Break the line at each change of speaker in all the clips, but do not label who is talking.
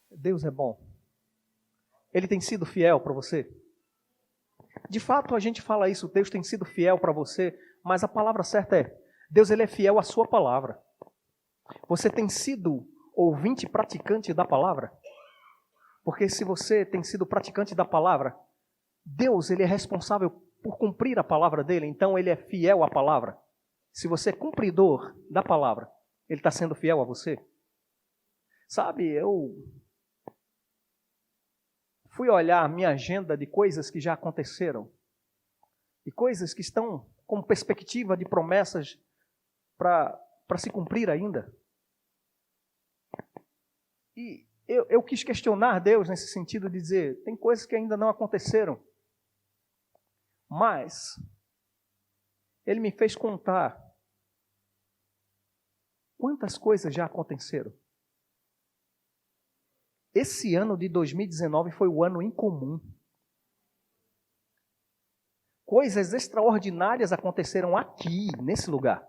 Deus é bom. Ele tem sido fiel para você? De fato, a gente fala isso, Deus tem sido fiel para você, mas a palavra certa é, Deus ele é fiel à sua palavra. Você tem sido ouvinte e praticante da palavra? Porque se você tem sido praticante da palavra, Deus ele é responsável por cumprir a palavra dele, então ele é fiel à palavra. Se você é cumpridor da palavra, ele está sendo fiel a você. Sabe, eu fui olhar a minha agenda de coisas que já aconteceram e coisas que estão com perspectiva de promessas para se cumprir ainda. E eu quis questionar Deus nesse sentido de dizer, tem coisas que ainda não aconteceram, mas Ele me fez contar quantas coisas já aconteceram. Esse ano de 2019 foi o ano incomum. Coisas extraordinárias aconteceram aqui, nesse lugar.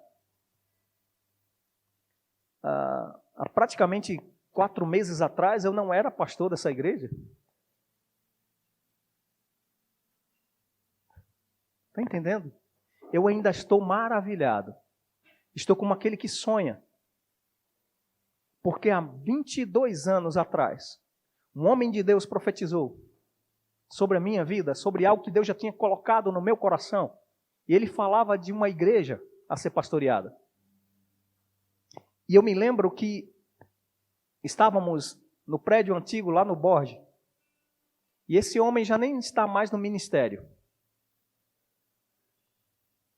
Há praticamente 4 meses atrás, eu não era pastor dessa igreja. Está entendendo? Eu ainda estou maravilhado. Estou como aquele que sonha. Porque há 22 anos atrás, um homem de Deus profetizou sobre a minha vida, sobre algo que Deus já tinha colocado no meu coração. E ele falava de uma igreja a ser pastoreada. E eu me lembro que estávamos no prédio antigo, lá no Borges. E esse homem já nem está mais no ministério.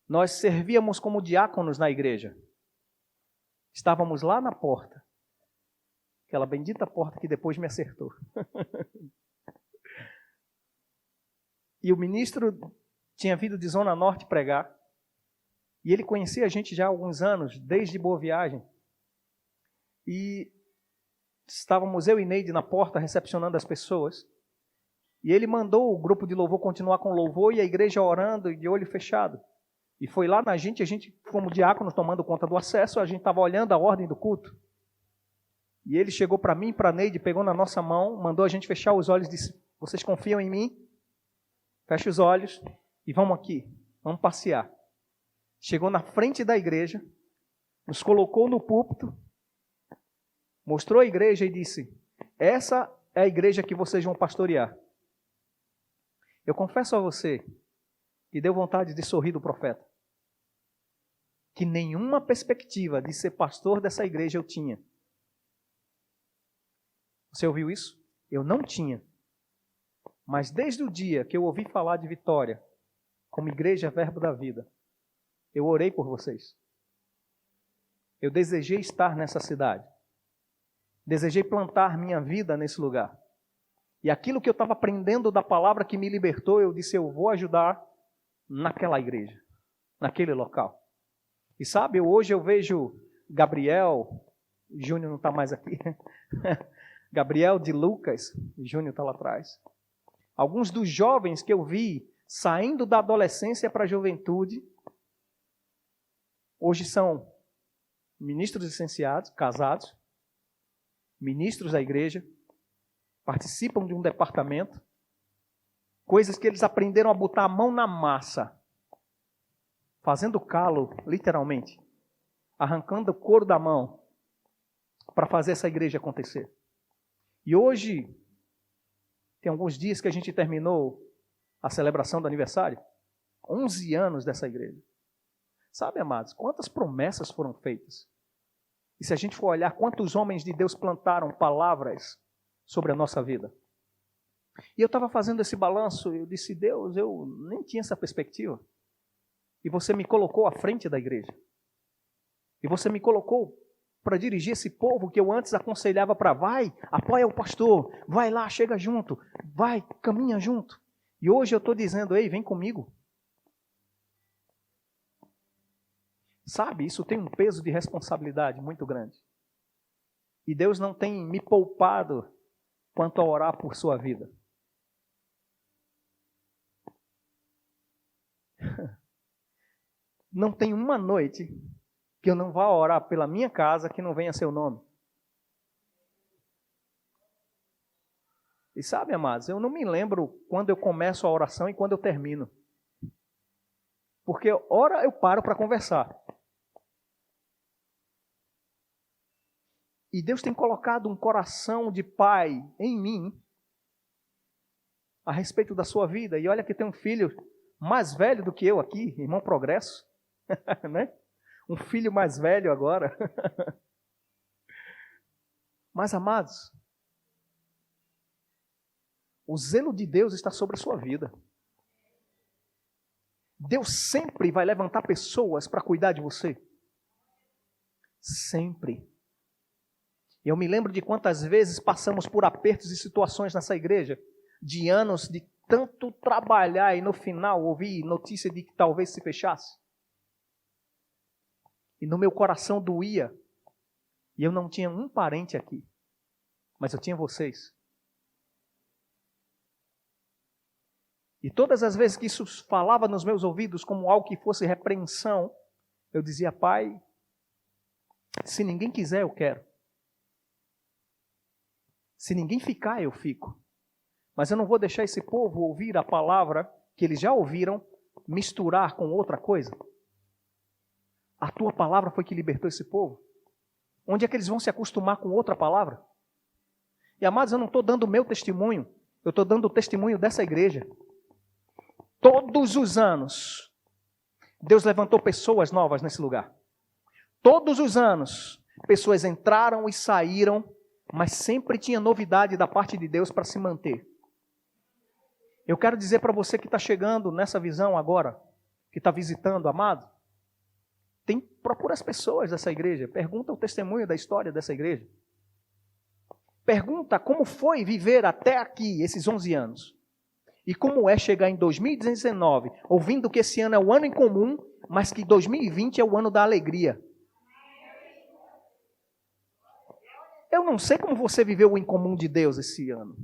Nós servíamos como diáconos na igreja. Estávamos lá na porta. Aquela bendita porta que depois me acertou. E o ministro tinha vindo de Zona Norte pregar. E ele conhecia a gente já há alguns anos, desde Boa Viagem. E estávamos eu e Neide na porta recepcionando as pessoas. E ele mandou o grupo de louvor continuar com louvor e a igreja orando de olho fechado. E foi lá na gente, como diáconos tomando conta do acesso, a gente estava olhando a ordem do culto. E ele chegou para mim, para a Neide, pegou na nossa mão, mandou a gente fechar os olhos e disse, vocês confiam em mim? Feche os olhos e vamos aqui, vamos passear. Chegou na frente da igreja, nos colocou no púlpito, mostrou a igreja e disse, essa é a igreja que vocês vão pastorear. Eu confesso a você que deu vontade de sorrir do profeta. Que nenhuma perspectiva de ser pastor dessa igreja eu tinha. Você ouviu isso? Eu não tinha. Mas desde o dia que eu ouvi falar de Vitória, como igreja Verbo da Vida, eu orei por vocês. Eu desejei estar nessa cidade. Desejei plantar minha vida nesse lugar. E aquilo que eu estava aprendendo da palavra que me libertou, eu disse, eu vou ajudar naquela igreja, naquele local. E sabe, hoje eu vejo Gabriel, Júnior não está mais aqui, Gabriel de Lucas, Júnior está lá atrás. Alguns dos jovens que eu vi saindo da adolescência para a juventude, hoje são ministros licenciados, casados, ministros da igreja, participam de um departamento, coisas que eles aprenderam a botar a mão na massa, fazendo calo, literalmente, arrancando o couro da mão, para fazer essa igreja acontecer. E hoje, tem alguns dias que a gente terminou a celebração do aniversário, 11 anos dessa igreja. Sabe, amados, quantas promessas foram feitas? E se a gente for olhar quantos homens de Deus plantaram palavras sobre a nossa vida. E eu estava fazendo esse balanço, eu disse, Deus, eu nem tinha essa perspectiva. E você me colocou à frente da igreja. E você me colocou para dirigir esse povo que eu antes aconselhava para, vai, apoia o pastor, vai lá, chega junto, vai, caminha junto. E hoje eu estou dizendo, ei, vem comigo. Sabe, isso tem um peso de responsabilidade muito grande. E Deus não tem me poupado quanto a orar por sua vida. Não tem uma noite que eu não vá orar pela minha casa que não venha seu nome. E sabe, amados, eu não me lembro quando eu começo a oração e quando eu termino. Porque ora eu paro para conversar. E Deus tem colocado um coração de pai em mim a respeito da sua vida. E olha que tem um filho mais velho do que eu aqui, irmão Progresso, né? Um filho mais velho agora. Mas, amados, o zelo de Deus está sobre a sua vida. Deus sempre vai levantar pessoas para cuidar de você. Sempre. Eu me lembro de quantas vezes passamos por apertos e situações nessa igreja, de anos de tanto trabalhar e no final ouvir notícia de que talvez se fechasse. E no meu coração doía. E eu não tinha um parente aqui. Mas eu tinha vocês. E todas as vezes que isso falava nos meus ouvidos como algo que fosse repreensão, eu dizia, Pai, se ninguém quiser, eu quero. Se ninguém ficar, eu fico. Mas eu não vou deixar esse povo ouvir a palavra que eles já ouviram, misturar com outra coisa. A tua palavra foi que libertou esse povo. Onde é que eles vão se acostumar com outra palavra? E amados, eu não estou dando o meu testemunho, eu estou dando o testemunho dessa igreja. Todos os anos, Deus levantou pessoas novas nesse lugar. Todos os anos, pessoas entraram e saíram, mas sempre tinha novidade da parte de Deus para se manter. Eu quero dizer para você que está chegando nessa visão agora, que está visitando, amado, procura as pessoas dessa igreja, pergunta o testemunho da história dessa igreja. Pergunta como foi viver até aqui, esses 11 anos. E como é chegar em 2019, ouvindo que esse ano é o ano em comum, mas que 2020 é o ano da alegria. Eu não sei como você viveu o incomum de Deus esse ano.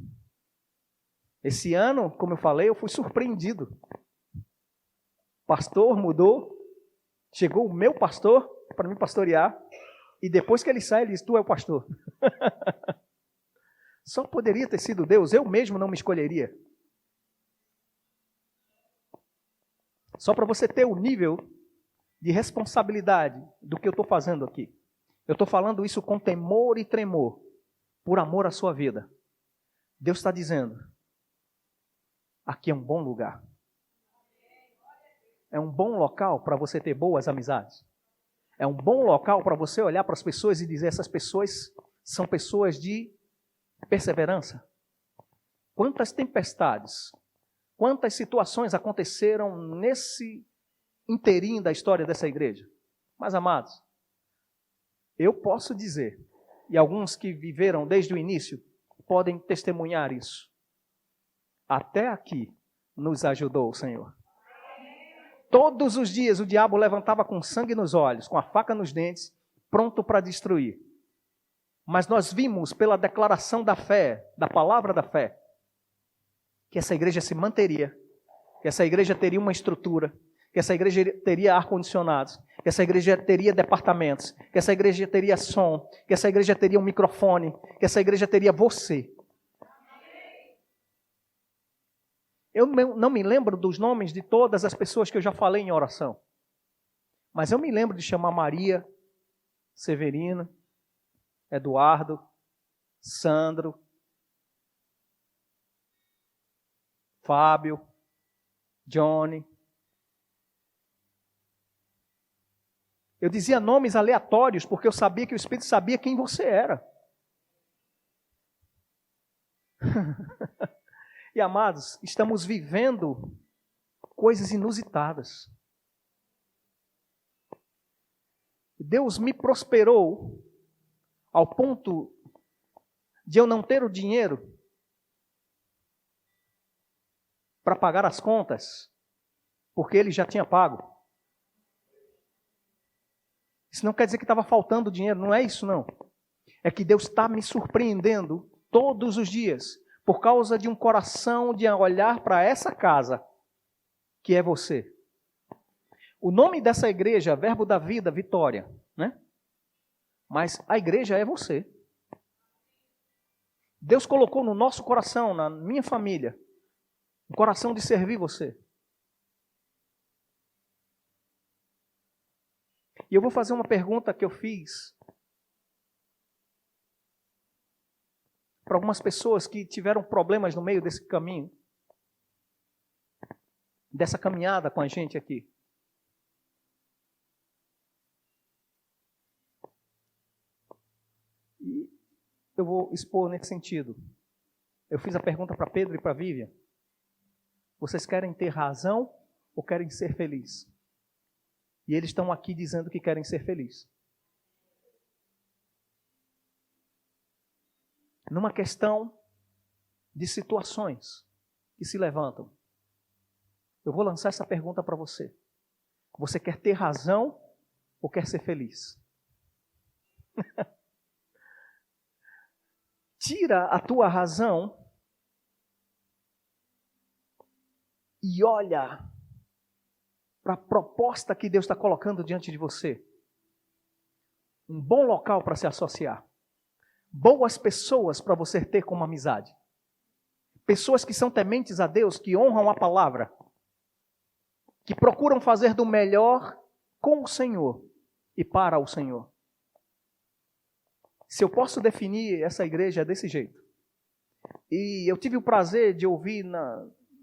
Esse ano, como eu falei, eu fui surpreendido. Pastor mudou, chegou o meu pastor para me pastorear, e depois que ele sai, ele diz, tu é o pastor. Só poderia ter sido Deus, eu mesmo não me escolheria. Só para você ter o nível de responsabilidade do que eu estou fazendo aqui. Eu estou falando isso com temor e tremor, por amor à sua vida. Deus está dizendo, aqui é um bom lugar. É um bom local para você ter boas amizades. É um bom local para você olhar para as pessoas e dizer, essas pessoas são pessoas de perseverança. Quantas tempestades, quantas situações aconteceram nesse inteirinho da história dessa igreja. Mas, amados, eu posso dizer, e alguns que viveram desde o início, podem testemunhar isso. Até aqui nos ajudou o Senhor. Todos os dias o diabo levantava com sangue nos olhos, com a faca nos dentes, pronto para destruir. Mas nós vimos pela declaração da fé, da palavra da fé, que essa igreja se manteria, que essa igreja teria uma estrutura, que essa igreja teria ar-condicionados, que essa igreja teria departamentos, que essa igreja teria som, que essa igreja teria um microfone, que essa igreja teria você. Eu não me lembro dos nomes de todas as pessoas que eu já falei em oração, mas eu me lembro de chamar Maria, Severino, Eduardo, Sandro, Fábio, Johnny. Eu dizia nomes aleatórios porque eu sabia que o Espírito sabia quem você era. E amados, estamos vivendo coisas inusitadas. Deus me prosperou ao ponto de eu não ter o dinheiro para pagar as contas, porque Ele já tinha pago. Isso não quer dizer que estava faltando dinheiro, não é isso não. É que Deus está me surpreendendo todos os dias, por causa de um coração de olhar para essa casa, que é você. O nome dessa igreja, Verbo da Vida, Vitória, né? Mas a igreja é você. Deus colocou no nosso coração, na minha família, um coração de servir você. E eu vou fazer uma pergunta que eu fiz para algumas pessoas que tiveram problemas no meio desse caminho, dessa caminhada com a gente aqui. E eu vou expor nesse sentido. Eu fiz a pergunta para Pedro e para Vivian. Vocês querem ter razão ou querem ser felizes? E eles estão aqui dizendo que querem ser felizes. Numa questão de situações que se levantam, eu vou lançar essa pergunta para você. Você quer ter razão ou quer ser feliz? Tira a tua razão e olha para a proposta que Deus está colocando diante de você. Um bom local para se associar. Boas pessoas para você ter como amizade. Pessoas que são tementes a Deus, que honram a palavra. Que procuram fazer do melhor com o Senhor e para o Senhor. Se eu posso definir essa igreja desse jeito. E eu tive o prazer de ouvir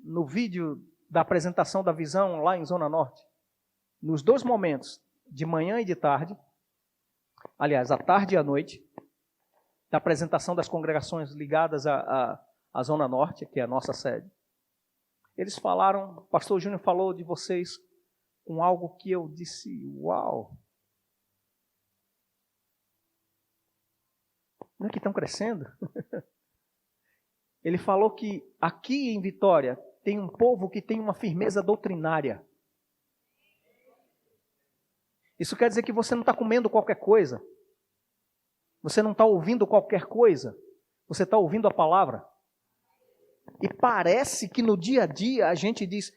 no vídeo da apresentação da visão lá em Zona Norte, nos 2 momentos, de manhã e de tarde, aliás, à tarde e à noite, da apresentação das congregações ligadas à Zona Norte, que é a nossa sede. Eles falaram, o pastor Júnior falou de vocês com algo que eu disse, uau! Não é que estão crescendo? Ele falou que aqui em Vitória tem um povo que tem uma firmeza doutrinária. Isso quer dizer que você não está comendo qualquer coisa. Você não está ouvindo qualquer coisa. Você está ouvindo a palavra. E parece que no dia a dia a gente diz,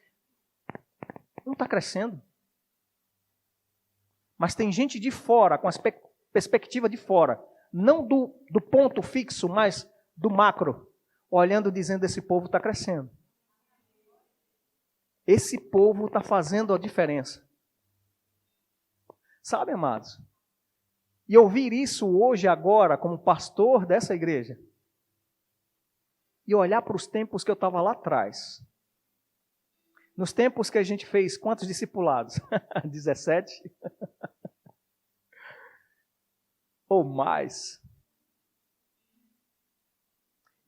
não está crescendo. Mas tem gente de fora, com a perspectiva de fora, não do ponto fixo, mas do macro, olhando dizendo, esse povo está crescendo. Esse povo está fazendo a diferença. Sabe, amados? E ouvir isso hoje, agora, como pastor dessa igreja, e olhar para os tempos que eu estava lá atrás. Nos tempos que a gente fez, quantos discipulados? 17? Ou mais.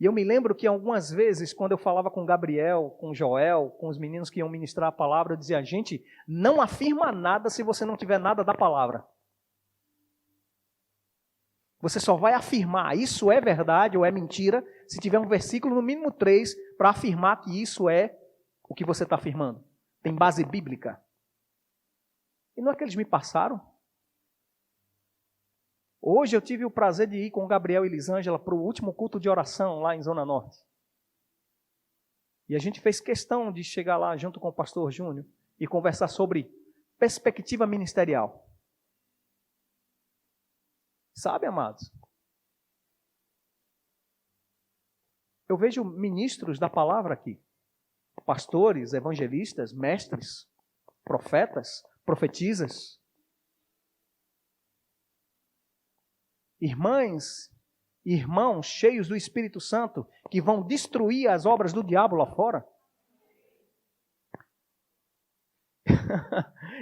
E eu me lembro que algumas vezes, quando eu falava com Gabriel, com Joel, com os meninos que iam ministrar a palavra, eu dizia, gente, não afirma nada se você não tiver nada da palavra. Você só vai afirmar isso é verdade ou é mentira se tiver um versículo, no mínimo 3, para afirmar que isso é o que você está afirmando. Tem base bíblica. E não é que eles me passaram? Hoje eu tive o prazer de ir com o Gabriel e Elisângela para o último culto de oração lá em Zona Norte. E a gente fez questão de chegar lá junto com o pastor Júnior e conversar sobre perspectiva ministerial. Sabe, amados? Eu vejo ministros da palavra aqui. Pastores, evangelistas, mestres, profetas, profetisas. Irmãs, irmãos cheios do Espírito Santo que vão destruir as obras do diabo lá fora.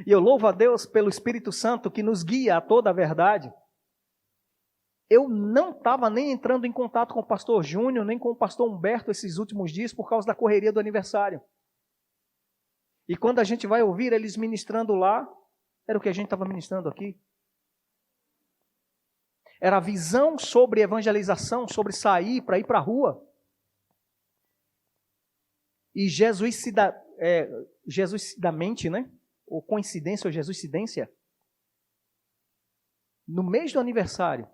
E eu louvo a Deus pelo Espírito Santo que nos guia a toda a verdade. Eu não estava nem entrando em contato com o pastor Júnior, nem com o pastor Humberto esses últimos dias por causa da correria do aniversário. E quando a gente vai ouvir eles ministrando lá, era o que a gente estava ministrando aqui. Era a visão sobre evangelização, sobre sair para ir para a rua. E jesuicidamente, né? Ou coincidência ou jesuicidência. No mês do aniversário,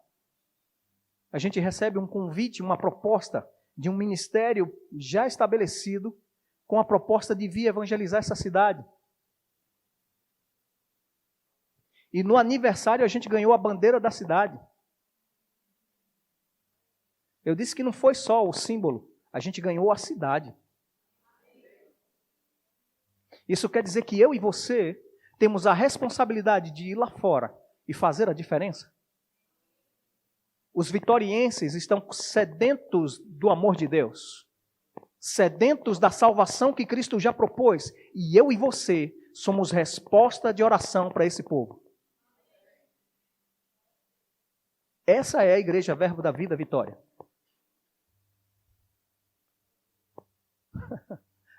a gente recebe um convite, uma proposta de um ministério já estabelecido com a proposta de vir evangelizar essa cidade. E no aniversário a gente ganhou a bandeira da cidade. Eu disse que não foi só o símbolo, a gente ganhou a cidade. Isso quer dizer que eu e você temos a responsabilidade de ir lá fora e fazer a diferença. Os vitorienses estão sedentos do amor de Deus, sedentos da salvação que Cristo já propôs, e eu e você somos resposta de oração para esse povo. Essa é a Igreja Verbo da Vida Vitória.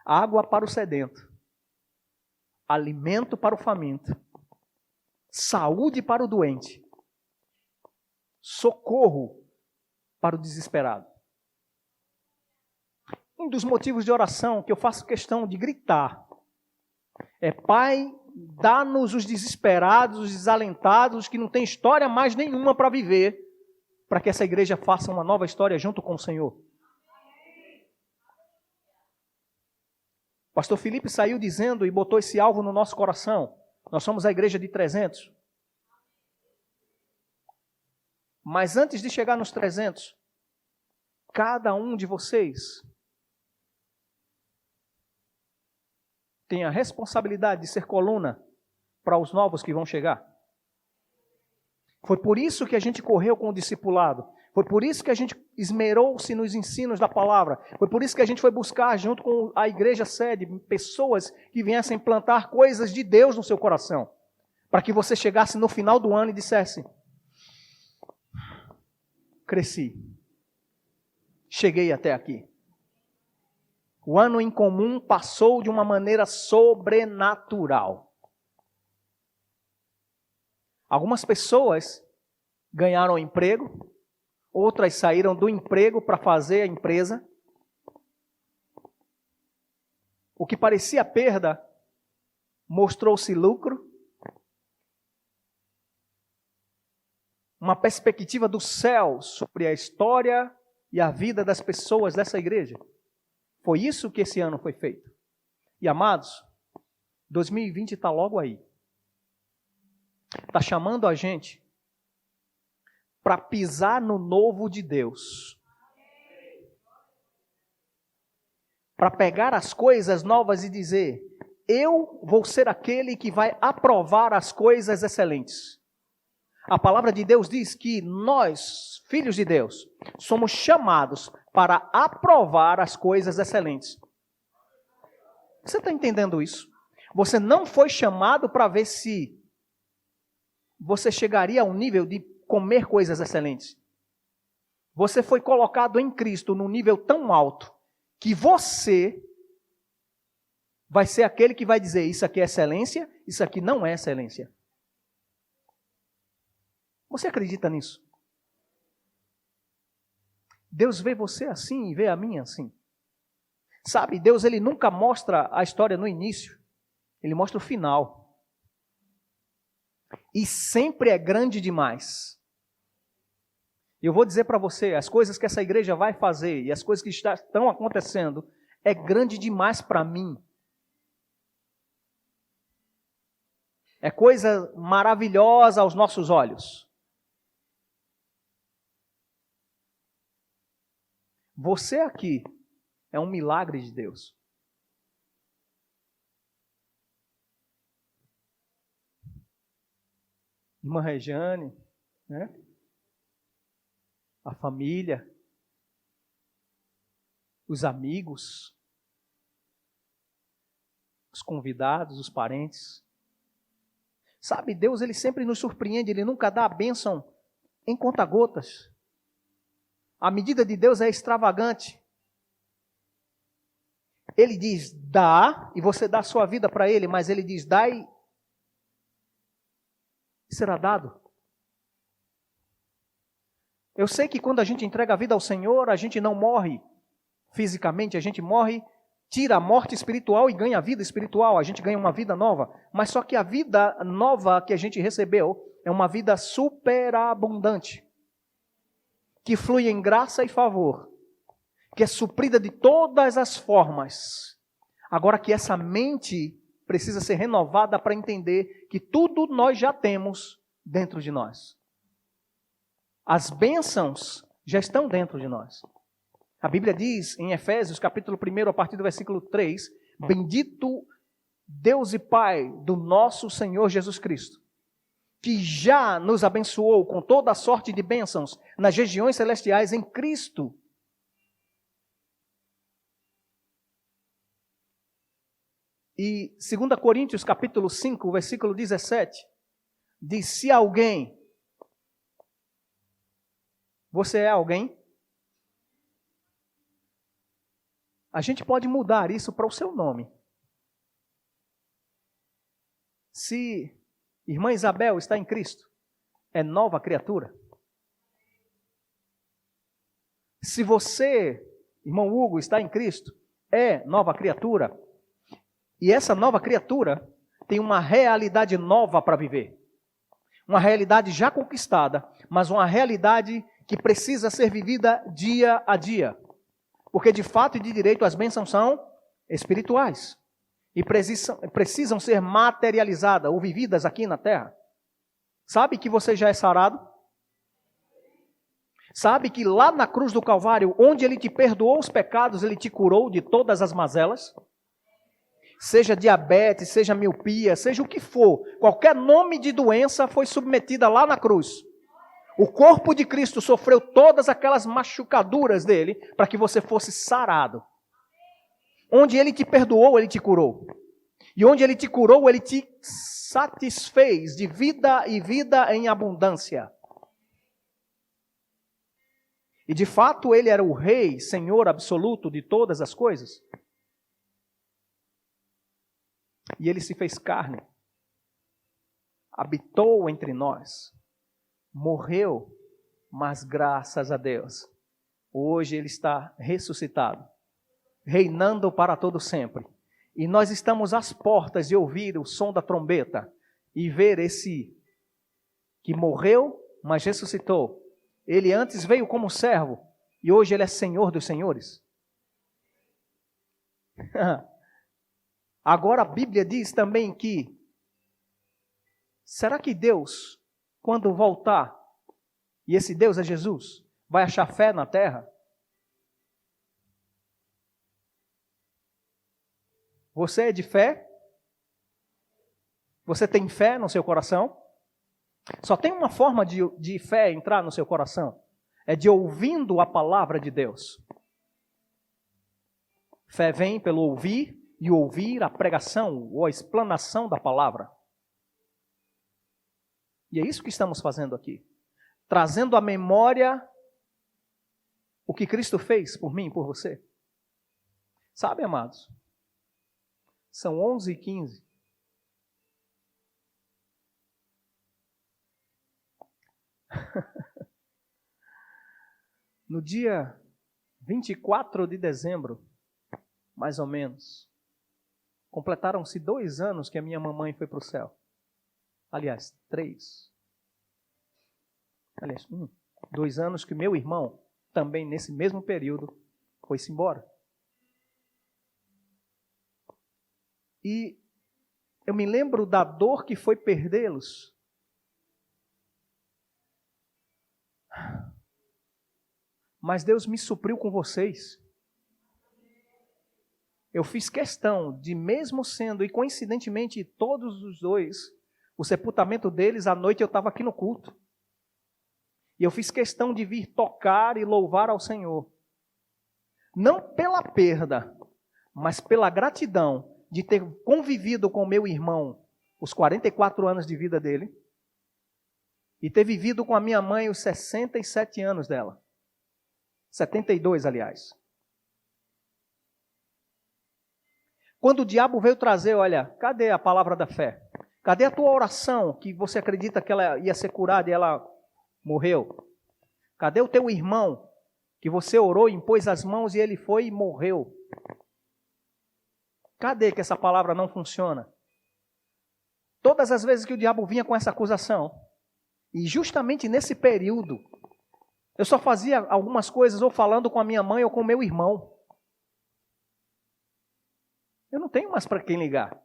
Água para o sedento, alimento para o faminto, saúde para o doente, socorro para o desesperado. Um dos motivos de oração que eu faço questão de gritar é: Pai, dá-nos os desesperados, os desalentados, os que não têm história mais nenhuma para viver, para que essa igreja faça uma nova história junto com o Senhor. Pastor Felipe saiu dizendo e botou esse alvo no nosso coração. Nós somos a igreja de 300. Mas antes de chegar nos 300, cada um de vocês tem a responsabilidade de ser coluna para os novos que vão chegar. Foi por isso que a gente correu com o discipulado. Foi por isso que a gente esmerou-se nos ensinos da palavra. Foi por isso que a gente foi buscar, junto com a igreja sede, pessoas que viessem plantar coisas de Deus no seu coração. Para que você chegasse no final do ano e dissesse: cresci. Cheguei até aqui. O ano em comum passou de uma maneira sobrenatural. Algumas pessoas ganharam emprego, outras saíram do emprego para fazer a empresa. O que parecia perda mostrou-se lucro. Uma perspectiva do céu sobre a história e a vida das pessoas dessa igreja. Foi isso que esse ano foi feito. E amados, 2020 está logo aí. Está chamando a gente para pisar no novo de Deus. Para pegar as coisas novas e dizer: eu vou ser aquele que vai aprovar as coisas excelentes. A palavra de Deus diz que nós, filhos de Deus, somos chamados para aprovar as coisas excelentes. Você está entendendo isso? Você não foi chamado para ver se você chegaria ao nível de comer coisas excelentes. Você foi colocado em Cristo num nível tão alto que você vai ser aquele que vai dizer: isso aqui é excelência, isso aqui não é excelência. Você acredita nisso? Deus vê você assim e vê a mim assim. Sabe, Deus ele nunca mostra a história no início, ele mostra o final. E sempre é grande demais. Eu vou dizer para você, as coisas que essa igreja vai fazer e as coisas que estão acontecendo é grande demais para mim. É coisa maravilhosa aos nossos olhos. Você aqui é um milagre de Deus. Irmã Regiane, né? A família, os amigos, os convidados, os parentes. Sabe, Deus ele sempre nos surpreende, ele nunca dá a bênção em conta-gotas. A medida de Deus é extravagante. Ele diz, dá, e você dá a sua vida para Ele, mas Ele diz, dá e será dado. Eu sei que quando a gente entrega a vida ao Senhor, a gente não morre fisicamente, a gente morre, tira a morte espiritual e ganha a vida espiritual, a gente ganha uma vida nova. Mas só que a vida nova que a gente recebeu é uma vida superabundante, que flui em graça e favor, que é suprida de todas as formas. Agora que essa mente precisa ser renovada para entender que tudo nós já temos dentro de nós. As bênçãos já estão dentro de nós. A Bíblia diz em Efésios, capítulo 1, a partir do versículo 3, bendito Deus e Pai do nosso Senhor Jesus Cristo, que já nos abençoou com toda a sorte de bênçãos nas regiões celestiais em Cristo. E 2 Coríntios, capítulo 5, versículo 17, diz, se alguém, você é alguém? A gente pode mudar isso para o seu nome. Se irmã Isabel está em Cristo, é nova criatura. Se você, irmão Hugo, está em Cristo, é nova criatura. E essa nova criatura tem uma realidade nova para viver. Uma realidade já conquistada, mas uma realidade que precisa ser vivida dia a dia. Porque de fato e de direito as bênçãos são espirituais. E precisam ser materializadas ou vividas aqui na terra. Sabe que você já é sarado? Sabe que lá na cruz do Calvário, onde Ele te perdoou os pecados, Ele te curou de todas as mazelas? Seja diabetes, seja miopia, seja o que for, qualquer nome de doença foi submetida lá na cruz. O corpo de Cristo sofreu todas aquelas machucaduras dele para que você fosse sarado. Onde Ele te perdoou, Ele te curou. E onde Ele te curou, Ele te satisfez de vida e vida em abundância. E de fato Ele era o Rei, Senhor absoluto de todas as coisas. E Ele se fez carne, habitou entre nós, morreu, mas graças a Deus, hoje Ele está ressuscitado, reinando para todo sempre. E nós estamos às portas de ouvir o som da trombeta e ver esse que morreu, mas ressuscitou. Ele antes veio como servo e hoje Ele é Senhor dos senhores. Agora a Bíblia diz também que, será que Deus, quando voltar, e esse Deus é Jesus, vai achar fé na terra? Você é de fé? Você tem fé no seu coração? Só tem uma forma de fé entrar no seu coração, é de ouvindo a palavra de Deus. Fé vem pelo ouvir, e ouvir a pregação ou a explanação da palavra. E é isso que estamos fazendo aqui. Trazendo à memória o que Cristo fez por mim e por você. Sabe, amados? São 11h15. No dia 24 de dezembro, mais ou menos, completaram-se 2 anos que a minha mamãe foi para o céu. Aliás, 3. Aliás, 2 anos que meu irmão, também nesse mesmo período, foi-se embora. E eu me lembro da dor que foi perdê-los. Mas Deus me supriu com vocês. Eu fiz questão de, mesmo sendo, e coincidentemente todos os dois, o sepultamento deles, à noite eu estava aqui no culto. E eu fiz questão de vir tocar e louvar ao Senhor. Não pela perda, mas pela gratidão de ter convivido com meu irmão os 44 anos de vida dele. E ter vivido com a minha mãe os 67 anos dela. 72, aliás. Quando o diabo veio trazer, olha, cadê a palavra da fé? Cadê a tua oração que você acredita que ela ia ser curada e ela morreu? Cadê o teu irmão que você orou, impôs as mãos e ele foi e morreu? Cadê que essa palavra não funciona? Todas as vezes que o diabo vinha com essa acusação, e justamente nesse período, eu só fazia algumas coisas ou falando com a minha mãe ou com o meu irmão. Eu não tenho mais para quem ligar.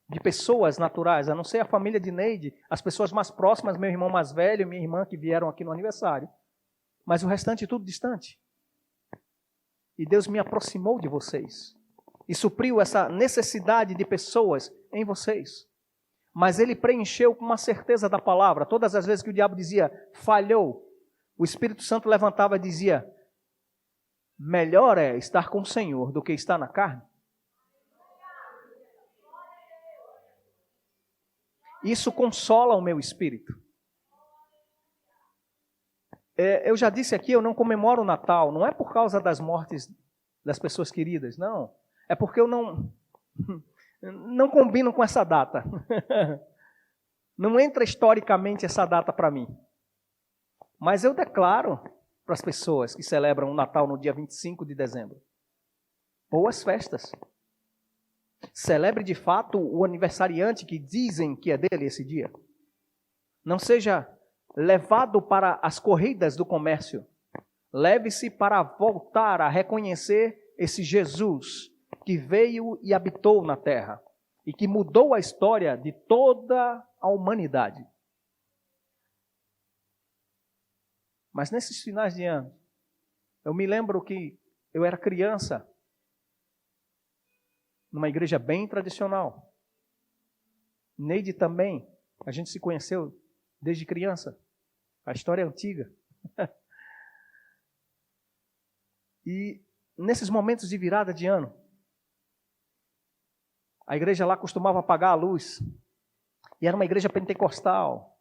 De pessoas naturais, a não ser a família de Neide, as pessoas mais próximas, meu irmão mais velho, minha irmã que vieram aqui no aniversário. mas o restante tudo distante. E Deus me aproximou de vocês e supriu essa necessidade de pessoas em vocês. Mas Ele preencheu com uma certeza da palavra. Todas as vezes que o diabo dizia, falhou, o Espírito Santo levantava e dizia, melhor é estar com o Senhor do que estar na carne. Isso consola o meu espírito. Eu já disse aqui, eu não comemoro o Natal, não é por causa das mortes das pessoas queridas, não. É porque eu não combino com essa data. Não entra historicamente essa data para mim. Mas eu declaro para as pessoas que celebram o Natal no dia 25 de dezembro. Boas festas. Celebre de fato o aniversariante que dizem que é dele esse dia. Não seja levado para as corridas do comércio. Leve-se para voltar a reconhecer esse Jesus que veio e habitou na terra e que mudou a história de toda a humanidade. Mas nesses finais de ano, eu me lembro que eu era criança, numa igreja bem tradicional. Neide também, a gente se conheceu desde criança. A história é antiga. E nesses momentos de virada de ano, a igreja lá costumava apagar a luz. E era uma igreja pentecostal.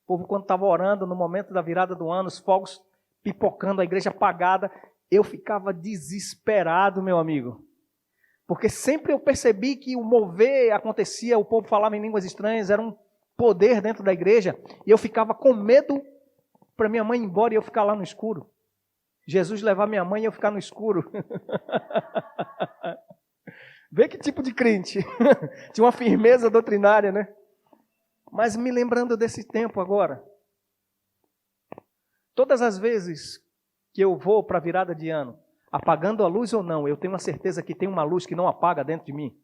O povo, quando estava orando, no momento da virada do ano, os fogos pipocando, a igreja apagada, eu ficava desesperado, meu amigo. Porque sempre eu percebi que o mover acontecia, o povo falava em línguas estranhas, era um poder dentro da igreja. E eu ficava com medo para minha mãe ir embora e eu ficar lá no escuro. Jesus levar minha mãe e eu ficar no escuro. Vê que tipo de crente. Tinha uma firmeza doutrinária, né? Mas me lembrando desse tempo agora. Todas as vezes que eu vou para a virada de ano, apagando a luz ou não, eu tenho a certeza que tem uma luz que não apaga dentro de mim.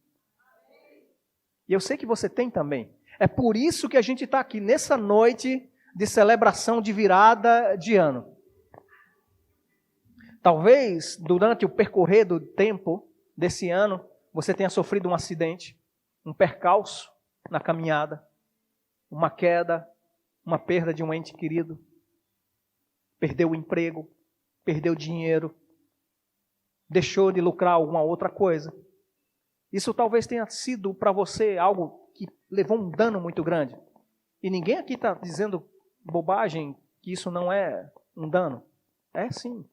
E eu sei que você tem também. É por isso que a gente está aqui nessa noite de celebração de virada de ano. Talvez, durante o percorrer do tempo desse ano, você tenha sofrido um acidente, um percalço na caminhada, uma queda, uma perda de um ente querido, perdeu o emprego, perdeu dinheiro, deixou de lucrar alguma outra coisa. Isso talvez tenha sido para você algo que levou um dano muito grande. E ninguém aqui está dizendo bobagem que isso não é um dano. É sim.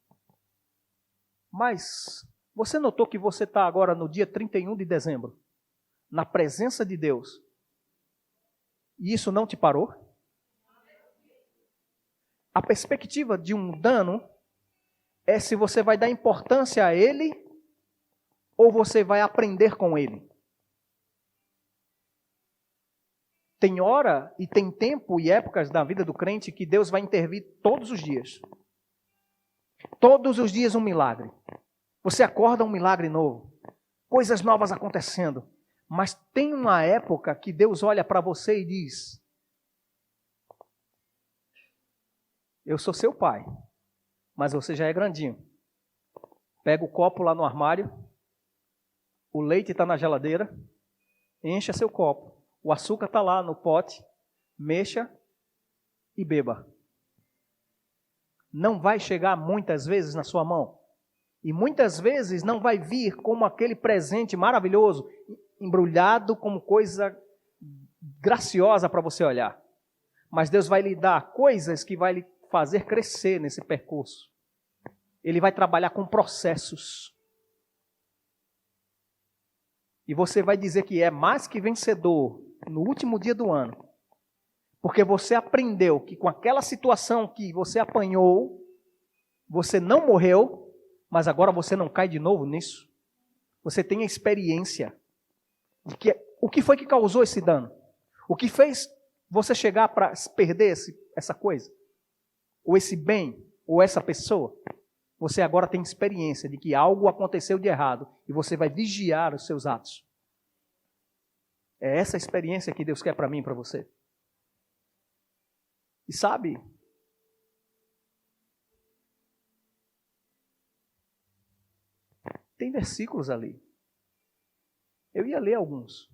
Mas você notou que você está agora no dia 31 de dezembro, na presença de Deus, e isso não te parou? A perspectiva de um dano é se você vai dar importância a ele ou você vai aprender com ele. Tem hora e tem tempo e épocas da vida do crente que Deus vai intervir todos os dias. Todos os dias um milagre. Você acorda um milagre novo. Coisas novas acontecendo. Mas tem uma época que Deus olha para você e diz: eu sou seu pai, mas você já é grandinho. Pega o copo lá no armário, o leite está na geladeira, encha seu copo. O açúcar está lá no pote, mexa e beba. Não vai chegar muitas vezes na sua mão. E muitas vezes não vai vir como aquele presente maravilhoso, embrulhado como coisa graciosa para você olhar. Mas Deus vai lhe dar coisas que vai lhe fazer crescer nesse percurso. Ele vai trabalhar com processos. E você vai dizer que é mais que vencedor no último dia do ano. Porque você aprendeu que com aquela situação que você apanhou, você não morreu, mas agora você não cai de novo nisso. Você tem a experiência de que o que foi que causou esse dano? O que fez você chegar para perder essa coisa? Ou esse bem? Ou essa pessoa? Você agora tem experiência de que algo aconteceu de errado e você vai vigiar os seus atos. É essa experiência que Deus quer para mim e para você. E sabe, Tem versículos ali. Eu ia ler alguns.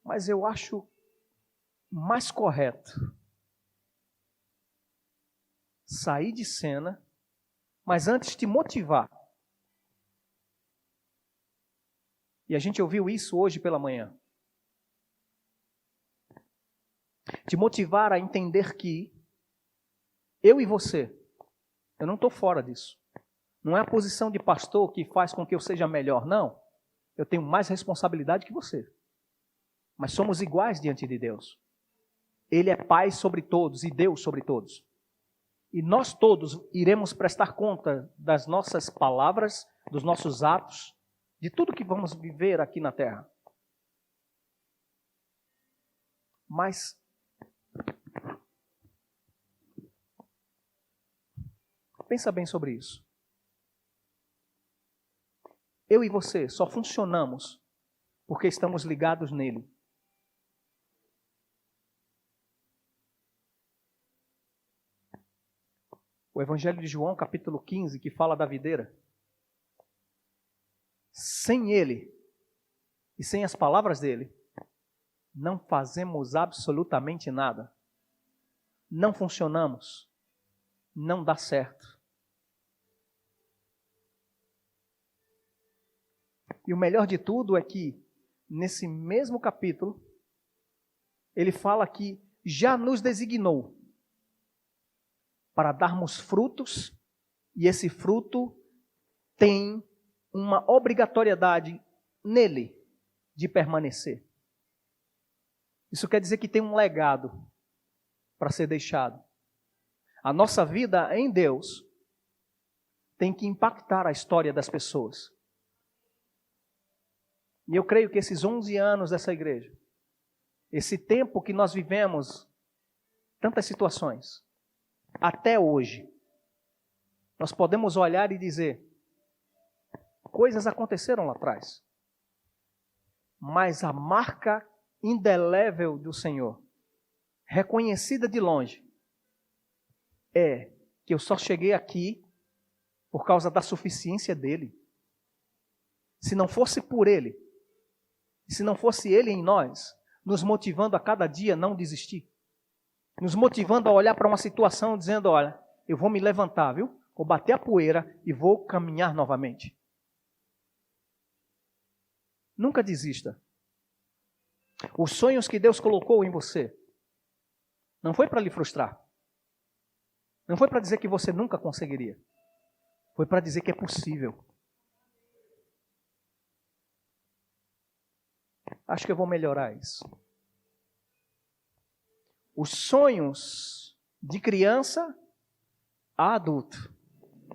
Mas eu acho mais correto sair de cena, mas antes te motivar. E a gente ouviu isso hoje pela manhã. Te motivar a entender que eu e você, eu não estou fora disso. Não é a posição de pastor que faz com que eu seja melhor, não. Eu tenho mais responsabilidade que você. Mas somos iguais diante de Deus. Ele é Pai sobre todos e Deus sobre todos. E nós todos iremos prestar conta das nossas palavras, dos nossos atos, de tudo que vamos viver aqui na terra. Mas pensa bem sobre isso. Eu e você só funcionamos porque estamos ligados nele. O Evangelho de João, capítulo 15, que fala da videira. Sem ele e sem as palavras dele, não fazemos absolutamente nada. Não funcionamos. Não dá certo. E o melhor de tudo é que, nesse mesmo capítulo, ele fala que já nos designou para darmos frutos, e esse fruto tem uma obrigatoriedade nele de permanecer. Isso quer dizer que tem um legado para ser deixado. A nossa vida em Deus tem que impactar a história das pessoas. E eu creio que esses 11 anos dessa igreja, esse tempo que nós vivemos, tantas situações, até hoje, nós podemos olhar e dizer, coisas aconteceram lá atrás, mas a marca indelével do Senhor, reconhecida de longe, é que eu só cheguei aqui por causa da suficiência dele. Se não fosse por ele, se não fosse ele em nós, nos motivando a cada dia não desistir, nos motivando a olhar para uma situação dizendo, olha, eu vou me levantar, viu? Vou bater a poeira e vou caminhar novamente. Nunca desista. Os sonhos que Deus colocou em você, não foi para lhe frustrar. Não foi para dizer que você nunca conseguiria. Foi para dizer que é possível. Acho que eu vou melhorar isso. Os sonhos de criança a adulto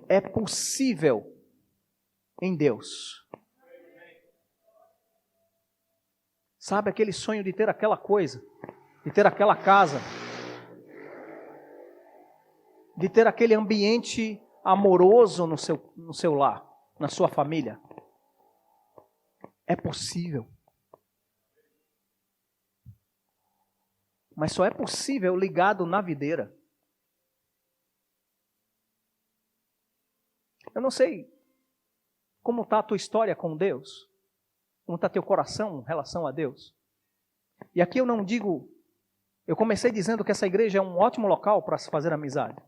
é possível em Deus. Sabe aquele sonho de ter aquela coisa, de ter aquela casa, de ter aquele ambiente amoroso no seu lar, na sua família? É possível. Mas só é possível ligado na videira. Eu não sei como está a tua história com Deus, como está teu coração em relação a Deus. E aqui eu não digo, eu comecei dizendo que essa igreja é um ótimo local para se fazer amizade.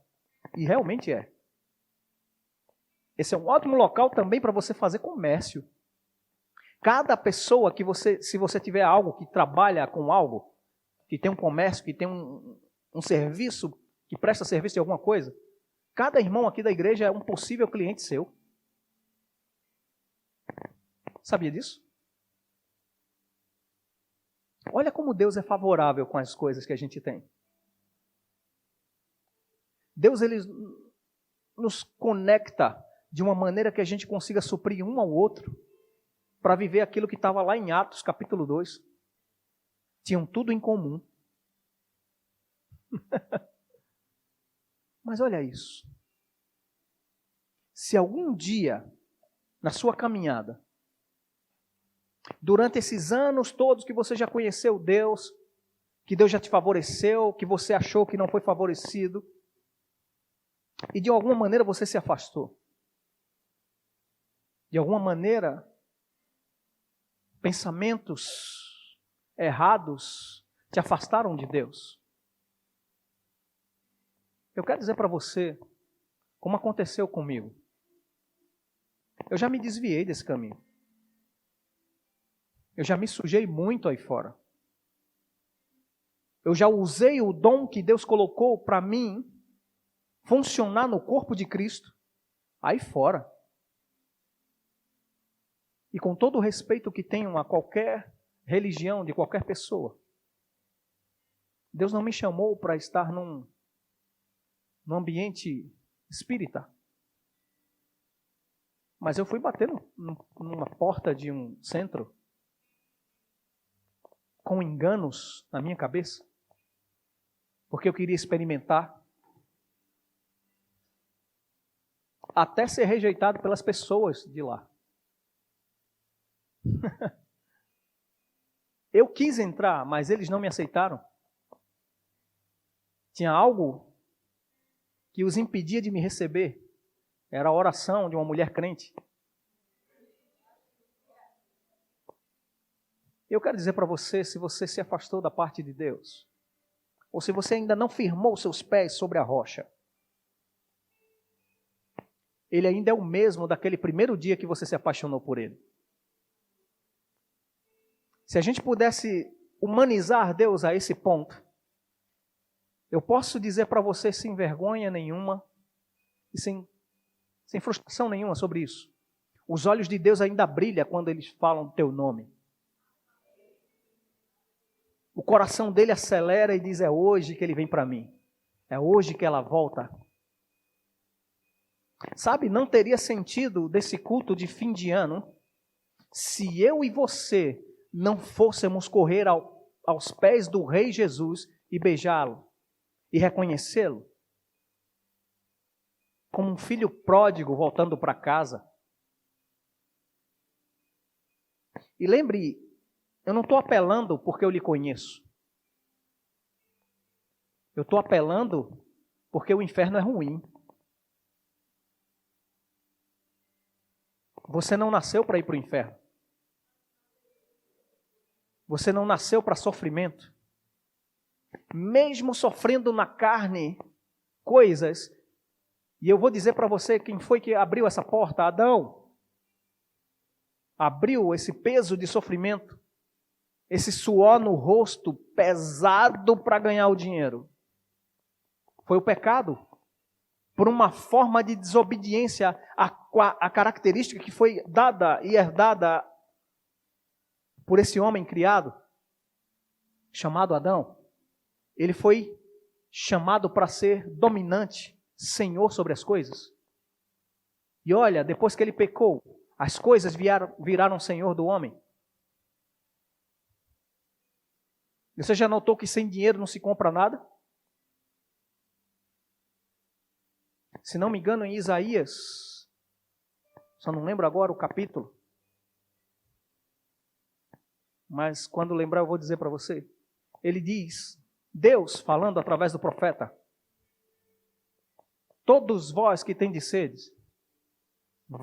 E realmente é. Esse é um ótimo local também para você fazer comércio. Cada pessoa que você, se você tiver algo que trabalha com algo, que tem um comércio, que tem um serviço, que presta serviço de alguma coisa, cada irmão aqui da igreja é um possível cliente seu. Sabia disso? Olha como Deus é favorável com as coisas que a gente tem. Deus, ele nos conecta de uma maneira que a gente consiga suprir um ao outro para viver aquilo que estava lá em Atos, capítulo 2. Tinham tudo em comum. Mas olha isso. Se algum dia, na sua caminhada, durante esses anos todos que você já conheceu Deus, que Deus já te favoreceu, que você achou que não foi favorecido, e de alguma maneira você se afastou. De alguma maneira, pensamentos errados te afastaram de Deus. Eu quero dizer para você, como aconteceu comigo. Eu já me desviei desse caminho. Eu já me sujei muito aí fora. Eu já usei o dom que Deus colocou para mim funcionar no corpo de Cristo aí fora. E com todo o respeito que tenho a qualquer religião, de qualquer pessoa, Deus não me chamou para estar num ambiente espírita. Mas eu fui bater numa porta de um centro com enganos na minha cabeça, porque eu queria experimentar, até ser rejeitado pelas pessoas de lá. Eu quis entrar, mas eles não me aceitaram. Tinha algo que os impedia de me receber. Era a oração de uma mulher crente. Eu quero dizer para você, se você se afastou da parte de Deus, ou se você ainda não firmou seus pés sobre a rocha, Ele ainda é o mesmo daquele primeiro dia que você se apaixonou por Ele. Se a gente pudesse humanizar Deus a esse ponto, eu posso dizer para você sem vergonha nenhuma e sem frustração nenhuma sobre isso. Os olhos de Deus ainda brilham quando eles falam o teu nome. O coração dele acelera e diz, é hoje que ele vem para mim. É hoje que ela volta. Sabe, não teria sentido desse culto de fim de ano se eu e você não fôssemos correr aos pés do Rei Jesus e beijá-lo e reconhecê-lo como um filho pródigo voltando para casa. E lembre, eu não estou apelando porque eu lhe conheço. Eu estou apelando porque o inferno é ruim. Você não nasceu para ir para o inferno. Você não nasceu para sofrimento. Mesmo sofrendo na carne coisas, e eu vou dizer para você quem foi que abriu essa porta, Adão. Abriu esse peso de sofrimento, esse suor no rosto pesado para ganhar o dinheiro. Foi o pecado. Por uma forma de desobediência à característica que foi dada e herdada por esse homem criado, chamado Adão. Ele foi chamado para ser dominante, senhor sobre as coisas. E olha, depois que ele pecou, as coisas viraram senhor do homem. Você já notou que sem dinheiro não se compra nada? Se não me engano, em Isaías, só não lembro agora o capítulo, mas quando lembrar eu vou dizer para você. Ele diz, Deus falando através do profeta, todos vós que tendes sede,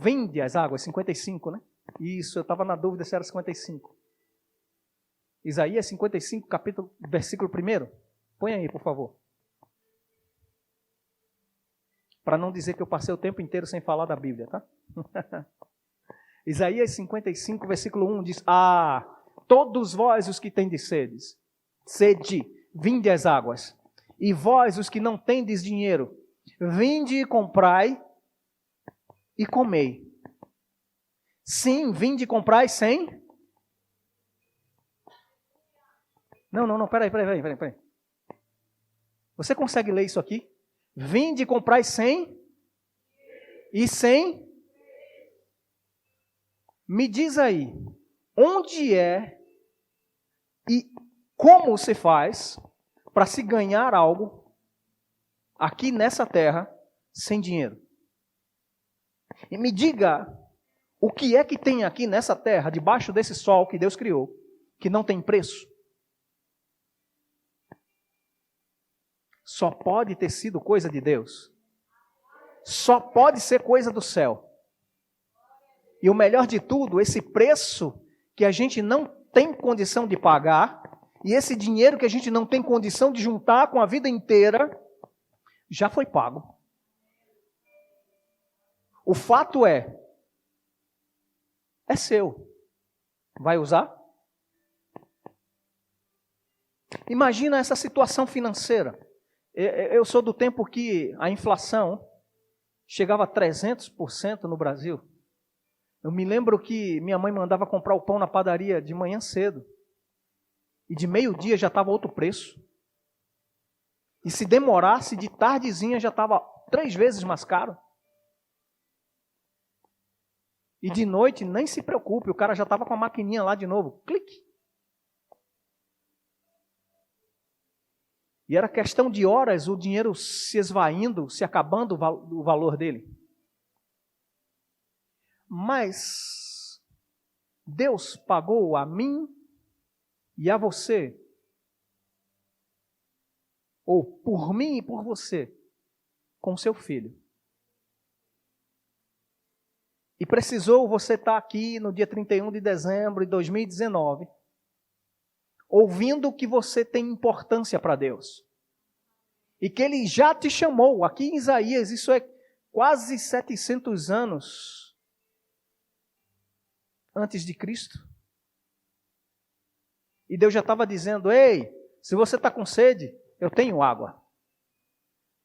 vinde as águas, 55, né? Isso, eu estava na dúvida se era 55. Isaías 55, capítulo, versículo 1. Põe aí, por favor. Para não dizer que eu passei o tempo inteiro sem falar da Bíblia, tá? Isaías 55, versículo 1 diz, todos vós os que tendes sede, vinde às águas. E vós os que não tendes dinheiro, vinde e comprai e comei. Sim, vinde e comprai sem... Não, peraí. Você consegue ler isso aqui? Vinde e comprai sem... E sem... Me diz aí, onde é e como se faz para se ganhar algo aqui nessa terra sem dinheiro? E me diga o que é que tem aqui nessa terra, debaixo desse sol que Deus criou, que não tem preço? só pode ter sido coisa de Deus. Só pode ser coisa do céu. E o melhor de tudo, esse preço que a gente não tem condição de pagar, e esse dinheiro que a gente não tem condição de juntar com a vida inteira, já foi pago. O fato é seu. Vai usar? Imagina essa situação financeira. Eu sou do tempo que a inflação chegava a 300% no Brasil. Eu me lembro que minha mãe mandava comprar o pão na padaria de manhã cedo. E de meio-dia já estava outro preço. E se demorasse, de tardezinha já estava 3 vezes mais caro. E de noite, nem se preocupe, o cara já estava com a maquininha lá de novo. Clique. E era questão de horas o dinheiro se esvaindo, se acabando o valor dele. Mas Deus pagou a mim e a você, ou por mim e por você, com seu filho. E precisou você estar aqui no dia 31 de dezembro de 2019, ouvindo que você tem importância para Deus. E que Ele já te chamou. Aqui em Isaías, isso é quase 700 anos antes de Cristo. E Deus já estava dizendo, ei, se você está com sede, eu tenho água.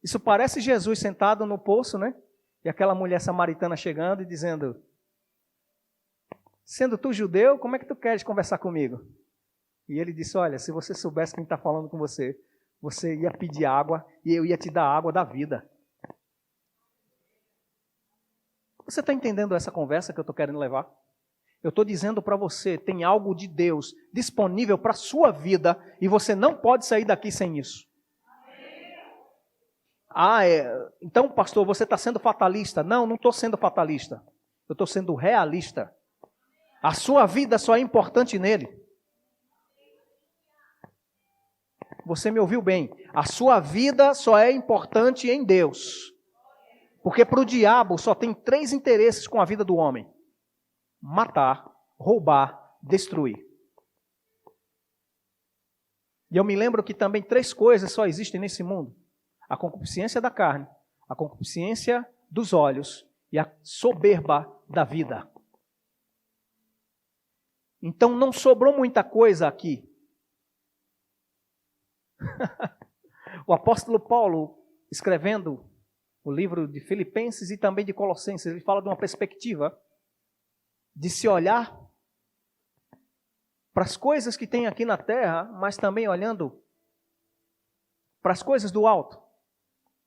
Isso parece Jesus sentado no poço, né? E aquela mulher samaritana chegando e dizendo, sendo tu judeu, como é que tu queres conversar comigo? E ele disse, olha, se você soubesse quem está falando com você, você ia pedir água e eu ia te dar a água da vida. Você está entendendo essa conversa que eu estou querendo levar? Eu estou dizendo para você, tem algo de Deus disponível para a sua vida e você não pode sair daqui sem isso. Então, pastor, você está sendo fatalista. Não estou sendo fatalista. Eu estou sendo realista. A sua vida só é importante nele. Você me ouviu bem. A sua vida só é importante em Deus. Porque para o diabo só tem 3 interesses com a vida do homem. Matar, roubar, destruir. E eu me lembro que também 3 coisas só existem nesse mundo. A concupiscência da carne, a concupiscência dos olhos e a soberba da vida. Então não sobrou muita coisa aqui. O apóstolo Paulo, escrevendo o livro de Filipenses e também de Colossenses, ele fala de uma perspectiva de se olhar para as coisas que tem aqui na terra, mas também olhando para as coisas do alto,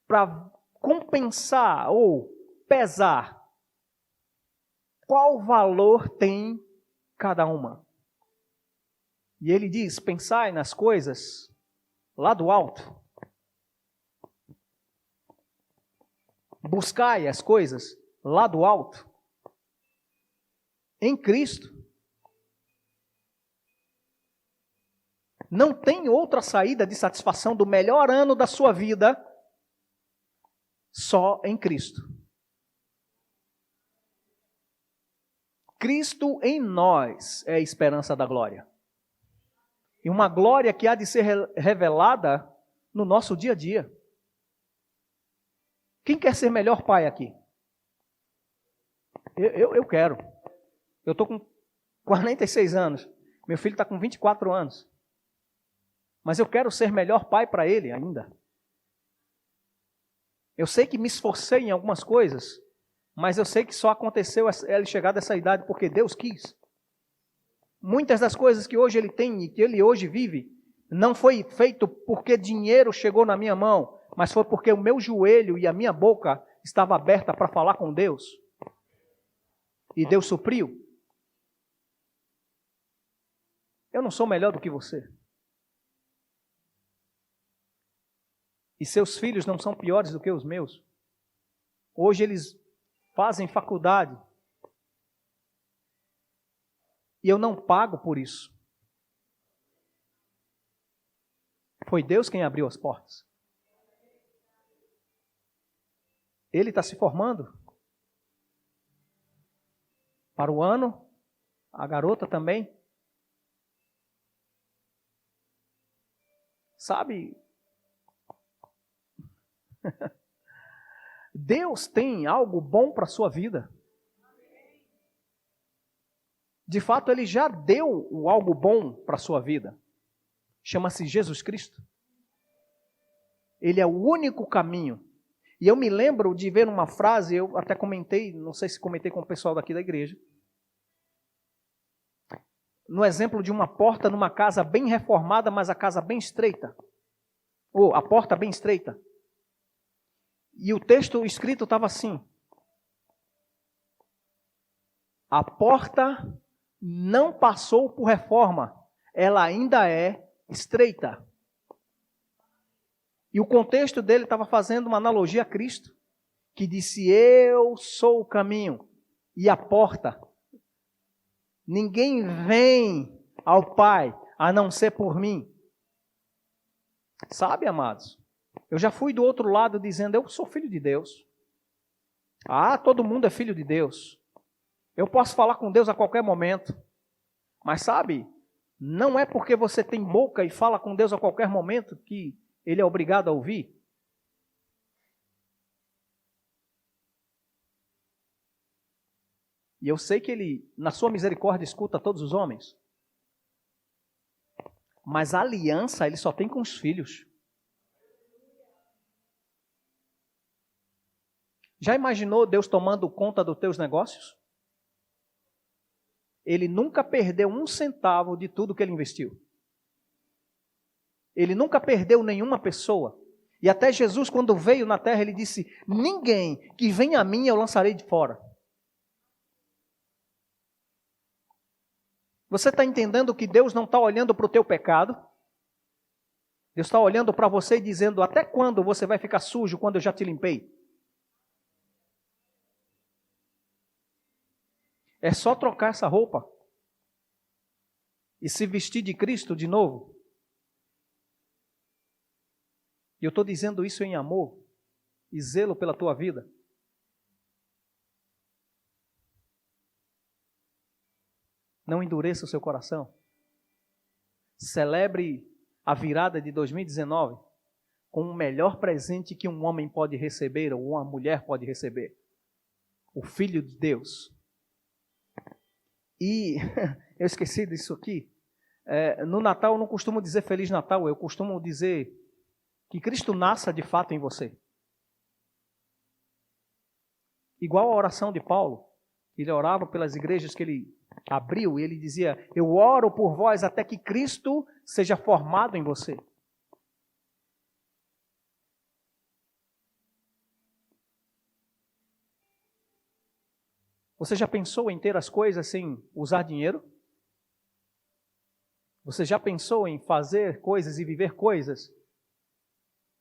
para compensar ou pesar qual valor tem cada uma. E ele diz, pensai nas coisas lá do alto. Buscai as coisas lá do alto. Em Cristo. Não tem outra saída de satisfação do melhor ano da sua vida só em Cristo. Cristo em nós é a esperança da glória. E uma glória que há de ser revelada no nosso dia a dia. Quem quer ser melhor pai aqui? Eu quero. Eu estou com 46 anos. Meu filho está com 24 anos. Mas eu quero ser melhor pai para ele ainda. Eu sei que me esforcei em algumas coisas, mas eu sei que só aconteceu ele chegar dessa idade porque Deus quis. Muitas das coisas que hoje ele tem e que ele hoje vive, não foi feito porque dinheiro chegou na minha mão, mas foi porque o meu joelho e a minha boca estava aberta para falar com Deus. E Deus supriu. Eu não sou melhor do que você. E seus filhos não são piores do que os meus. Hoje eles fazem faculdade. E eu não pago por isso. Foi Deus quem abriu as portas. Ele está se formando. Para o ano, a garota também. Sabe? Deus tem algo bom para a sua vida. De fato, Ele já deu o algo bom para a sua vida. Chama-se Jesus Cristo. Ele é o único caminho. E eu me lembro de ver uma frase, eu até comentei, não sei se comentei com o pessoal daqui da igreja, no exemplo de uma porta numa casa bem reformada, mas a casa bem estreita. Ou a porta bem estreita. E o texto escrito estava assim: a porta não passou por reforma, ela ainda é estreita. E o contexto dele estava fazendo uma analogia a Cristo, que disse: eu sou o caminho e a porta. Ninguém vem ao Pai a não ser por mim. Sabe, amados? Eu já fui do outro lado dizendo: eu sou filho de Deus. Ah, todo mundo é filho de Deus. Eu posso falar com Deus a qualquer momento. Mas sabe, não é porque você tem boca e fala com Deus a qualquer momento que Ele é obrigado a ouvir. E eu sei que Ele, na sua misericórdia, escuta todos os homens. Mas a aliança Ele só tem com os filhos. Já imaginou Deus tomando conta dos teus negócios? Ele nunca perdeu um centavo de tudo que Ele investiu. Ele nunca perdeu nenhuma pessoa. E até Jesus, quando veio na terra, Ele disse: ninguém que vem a mim eu lançarei de fora. Você está entendendo que Deus não está olhando para o teu pecado? Deus está olhando para você e dizendo: até quando você vai ficar sujo quando eu já te limpei? É só trocar essa roupa e se vestir de Cristo de novo. E eu estou dizendo isso em amor e zelo pela tua vida. Não endureça o seu coração. Celebre a virada de 2019 com o melhor presente que um homem pode receber ou uma mulher pode receber: o Filho de Deus. E eu esqueci disso aqui. No Natal eu não costumo dizer Feliz Natal, eu costumo dizer que Cristo nasça de fato em você. Igual a oração de Paulo, ele orava pelas igrejas que ele abriu e ele dizia: eu oro por vós até que Cristo seja formado em você. Você já pensou em ter as coisas sem usar dinheiro? Você já pensou em fazer coisas e viver coisas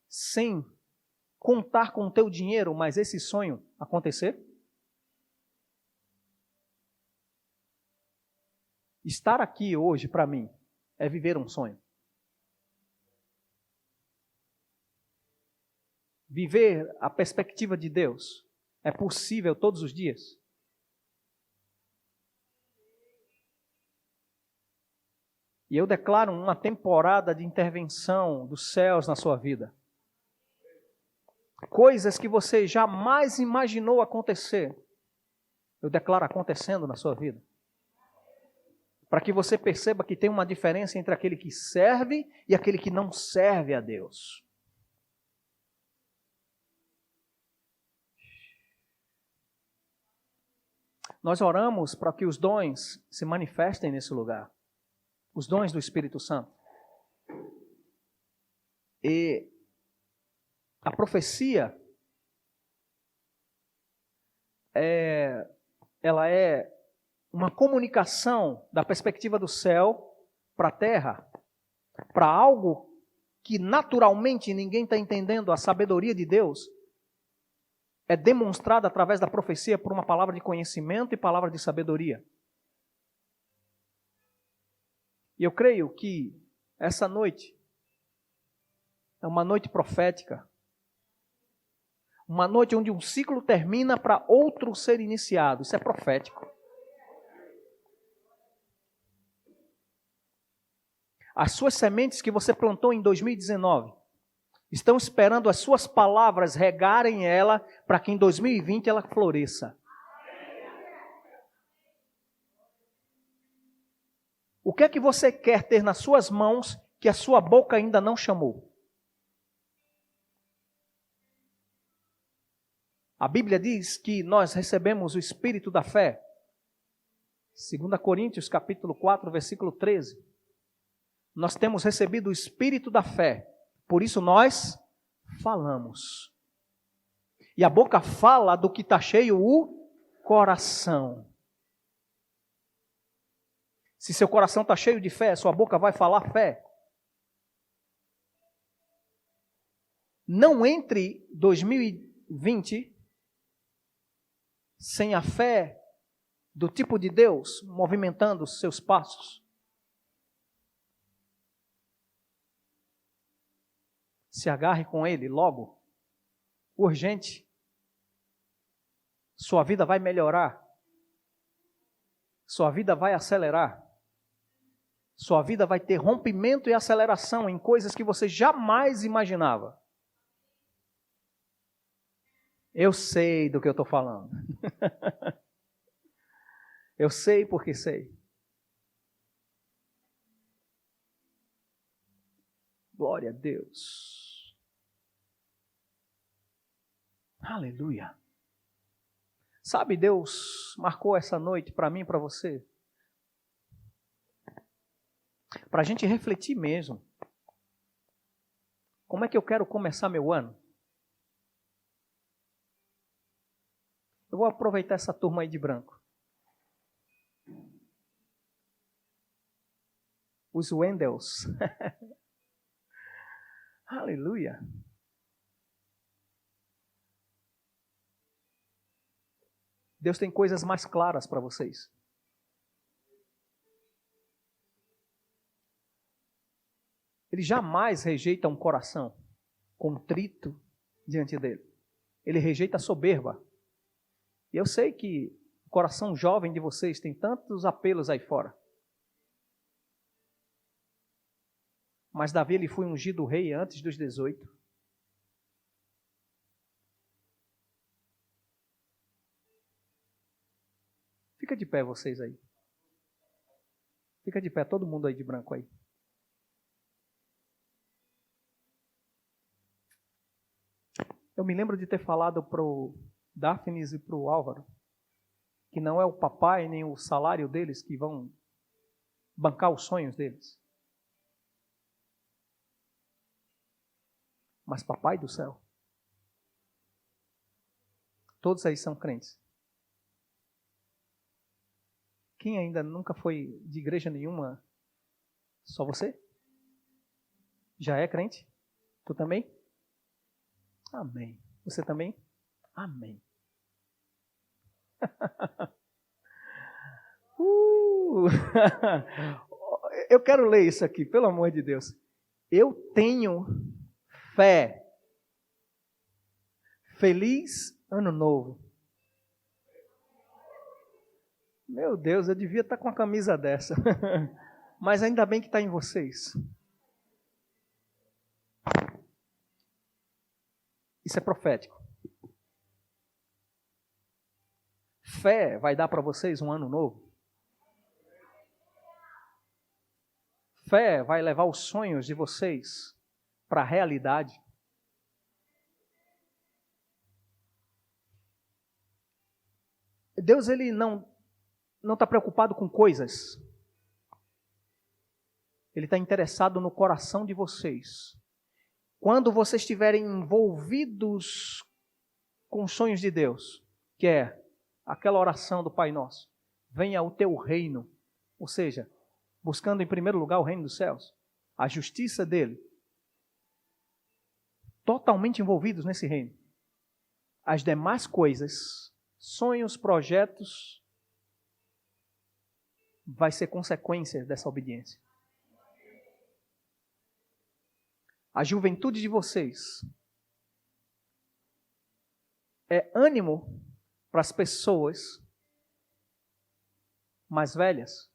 sem contar com o teu dinheiro, mas esse sonho acontecer? Estar aqui hoje, para mim, é viver um sonho. Viver a perspectiva de Deus é possível todos os dias. E eu declaro uma temporada de intervenção dos céus na sua vida. Coisas que você jamais imaginou acontecer, eu declaro acontecendo na sua vida. Para que você perceba que tem uma diferença entre aquele que serve e aquele que não serve a Deus. Nós oramos para que os dons se manifestem nesse lugar. Os dons do Espírito Santo. E a profecia, ela é uma comunicação da perspectiva do céu para a terra, para algo que naturalmente ninguém está entendendo. A sabedoria de Deus é demonstrada através da profecia por uma palavra de conhecimento e palavra de sabedoria. E eu creio que essa noite é uma noite profética. Uma noite onde um ciclo termina para outro ser iniciado. Isso é profético. As suas sementes que você plantou em 2019 estão esperando as suas palavras regarem ela para que em 2020 ela floresça. O que é que você quer ter nas suas mãos que a sua boca ainda não chamou? A Bíblia diz que nós recebemos o Espírito da fé. 2 Coríntios capítulo 4, versículo 13. Nós temos recebido o Espírito da fé. Por isso nós falamos. E a boca fala do que está cheio o coração. Se seu coração está cheio de fé, sua boca vai falar fé. Não entre 2020 sem a fé do tipo de Deus movimentando os seus passos. Se agarre com Ele logo, urgente. Sua vida vai melhorar. Sua vida vai acelerar. Sua vida vai ter rompimento e aceleração em coisas que você jamais imaginava. Eu sei do que eu estou falando. Eu sei porque sei. Glória a Deus. Aleluia. Sabe, Deus marcou essa noite para mim e para você. Para a gente refletir mesmo. Como é que eu quero começar meu ano? Eu vou aproveitar essa turma aí de branco. Os Wendels. Aleluia. Deus tem coisas mais claras para vocês. Ele jamais rejeita um coração contrito diante dele. Ele rejeita a soberba. E eu sei que o coração jovem de vocês tem tantos apelos aí fora. Mas Davi, ele foi ungido rei antes dos 18. Fica de pé vocês aí. Fica de pé, todo mundo aí de branco aí. Eu me lembro de ter falado para o Daphnis e para o Álvaro que não é o papai nem o salário deles que vão bancar os sonhos deles. Mas papai do céu. Todos aí são crentes. Quem ainda nunca foi de igreja nenhuma? Só você? Já é crente? Tu também? Amém. Você também? Amém. Eu quero ler isso aqui, pelo amor de Deus. Eu tenho fé. Feliz Ano Novo. Meu Deus, eu devia estar com a camisa dessa. Mas ainda bem que está em vocês. Isso é profético. Fé vai dar para vocês um ano novo. Fé vai levar os sonhos de vocês para a realidade. Deus, ele não está preocupado com coisas. Ele está interessado no coração de vocês. Quando vocês estiverem envolvidos com os sonhos de Deus, que é aquela oração do Pai Nosso, venha o teu reino, ou seja, buscando em primeiro lugar o reino dos céus, a justiça dele, totalmente envolvidos nesse reino. As demais coisas, sonhos, projetos, vai ser consequência dessa obediência. A juventude de vocês é ânimo para as pessoas mais velhas,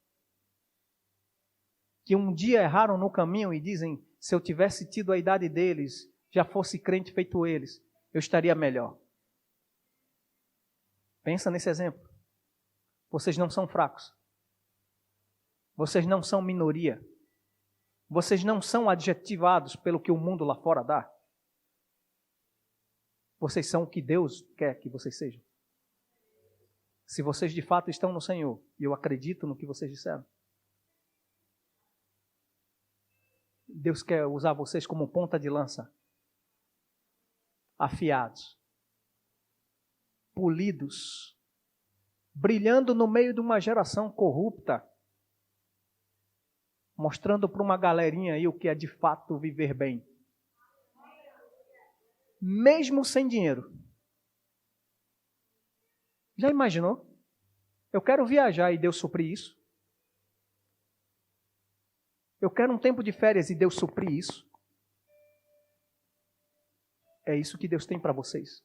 que um dia erraram no caminho e dizem, se eu tivesse tido a idade deles, já fosse crente feito eles, eu estaria melhor. Pensa nesse exemplo. Vocês não são fracos. Vocês não são minoria. Vocês não são adjetivados pelo que o mundo lá fora dá. Vocês são o que Deus quer que vocês sejam. Se vocês de fato estão no Senhor, e eu acredito no que vocês disseram, Deus quer usar vocês como ponta de lança, afiados, polidos, brilhando no meio de uma geração corrupta, mostrando para uma galerinha aí o que é de fato viver bem. Mesmo sem dinheiro. Já imaginou? Eu quero viajar e Deus suprir isso. Eu quero um tempo de férias e Deus suprir isso. É isso que Deus tem para vocês.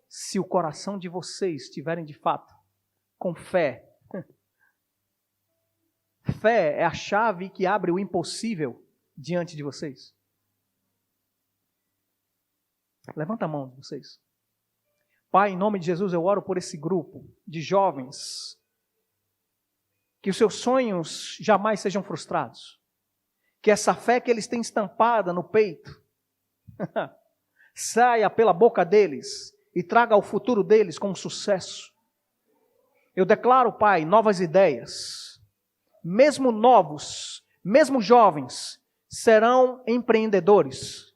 Se o coração de vocês estiverem de fato com fé. Fé é a chave que abre o impossível diante de vocês. Levanta a mão de vocês. Pai, em nome de Jesus, eu oro por esse grupo de jovens. Que os seus sonhos jamais sejam frustrados. Que essa fé que eles têm estampada no peito saia pela boca deles e traga ao futuro deles com sucesso. Eu declaro, Pai, novas ideias. Mesmo novos, mesmo jovens, serão empreendedores.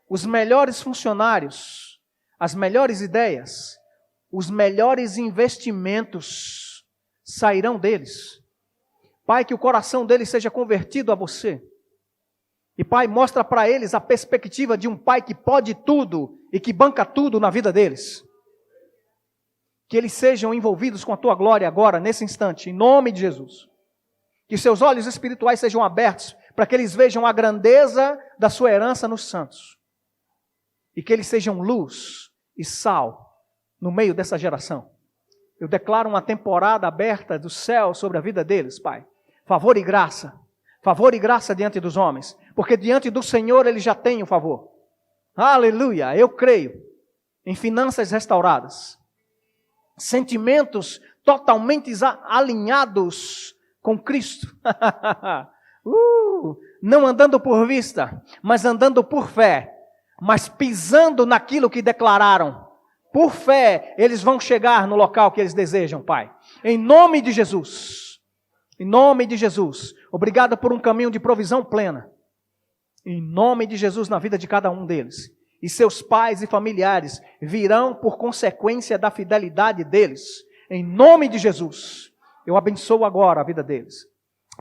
Os melhores funcionários, as melhores ideias, os melhores investimentos sairão deles. Pai, que o coração deles seja convertido a você. E Pai, mostra para eles a perspectiva de um Pai que pode tudo e que banca tudo na vida deles. Que eles sejam envolvidos com a Tua glória agora, nesse instante, em nome de Jesus. Que seus olhos espirituais sejam abertos para que eles vejam a grandeza da sua herança nos santos. E que eles sejam luz e sal no meio dessa geração. Eu declaro uma temporada aberta do céu sobre a vida deles, Pai. Favor e graça. Favor e graça diante dos homens. Porque diante do Senhor eles já têm o favor. Aleluia! Eu creio em finanças restauradas. Sentimentos totalmente alinhados com Cristo. Não andando por vista, mas andando por fé. Mas pisando naquilo que declararam. Por fé, eles vão chegar no local que eles desejam, Pai. Em nome de Jesus. Em nome de Jesus. Obrigado por um caminho de provisão plena. Em nome de Jesus na vida de cada um deles. E seus pais e familiares virão por consequência da fidelidade deles. Em nome de Jesus. Eu abençoo agora a vida deles.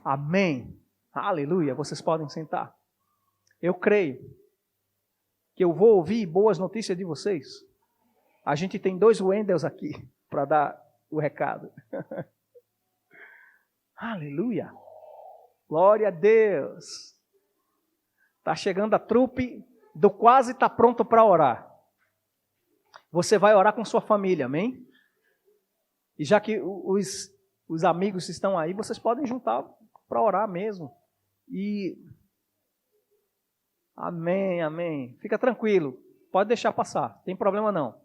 Amém. Aleluia. Vocês podem sentar. Eu creio que eu vou ouvir boas notícias de vocês. A gente tem 2 Wendels aqui para dar o recado. Aleluia. Glória a Deus. Está chegando a trupe do quase está pronto para orar. Você vai orar com sua família, amém? E já que os amigos estão aí, vocês podem juntar para orar mesmo. E amém, amém. Fica tranquilo, pode deixar passar, não tem problema não.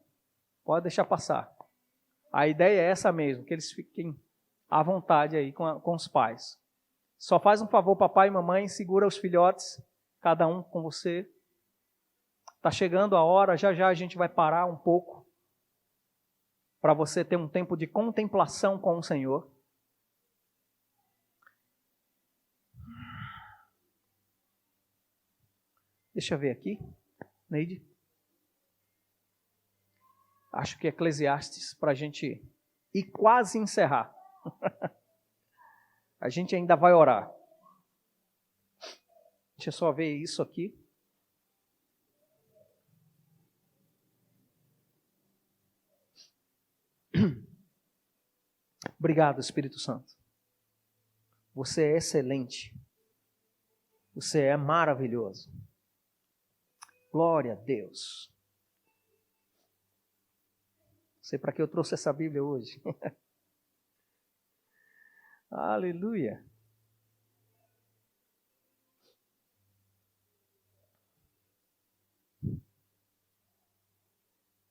Pode deixar passar. A ideia é essa mesmo, que eles fiquem à vontade aí com os pais. Só faz um favor, papai e mamãe, segura os filhotes, cada um com você. Está chegando a hora, já já a gente vai parar um pouco para você ter um tempo de contemplação com o Senhor. Deixa eu ver aqui, Neide. Acho que Eclesiastes para a gente ir quase encerrar. A gente ainda vai orar. Deixa eu só ver isso aqui. Obrigado, Espírito Santo. Você é excelente. Você é maravilhoso. Glória a Deus. sei para que eu trouxe essa Bíblia hoje. Aleluia.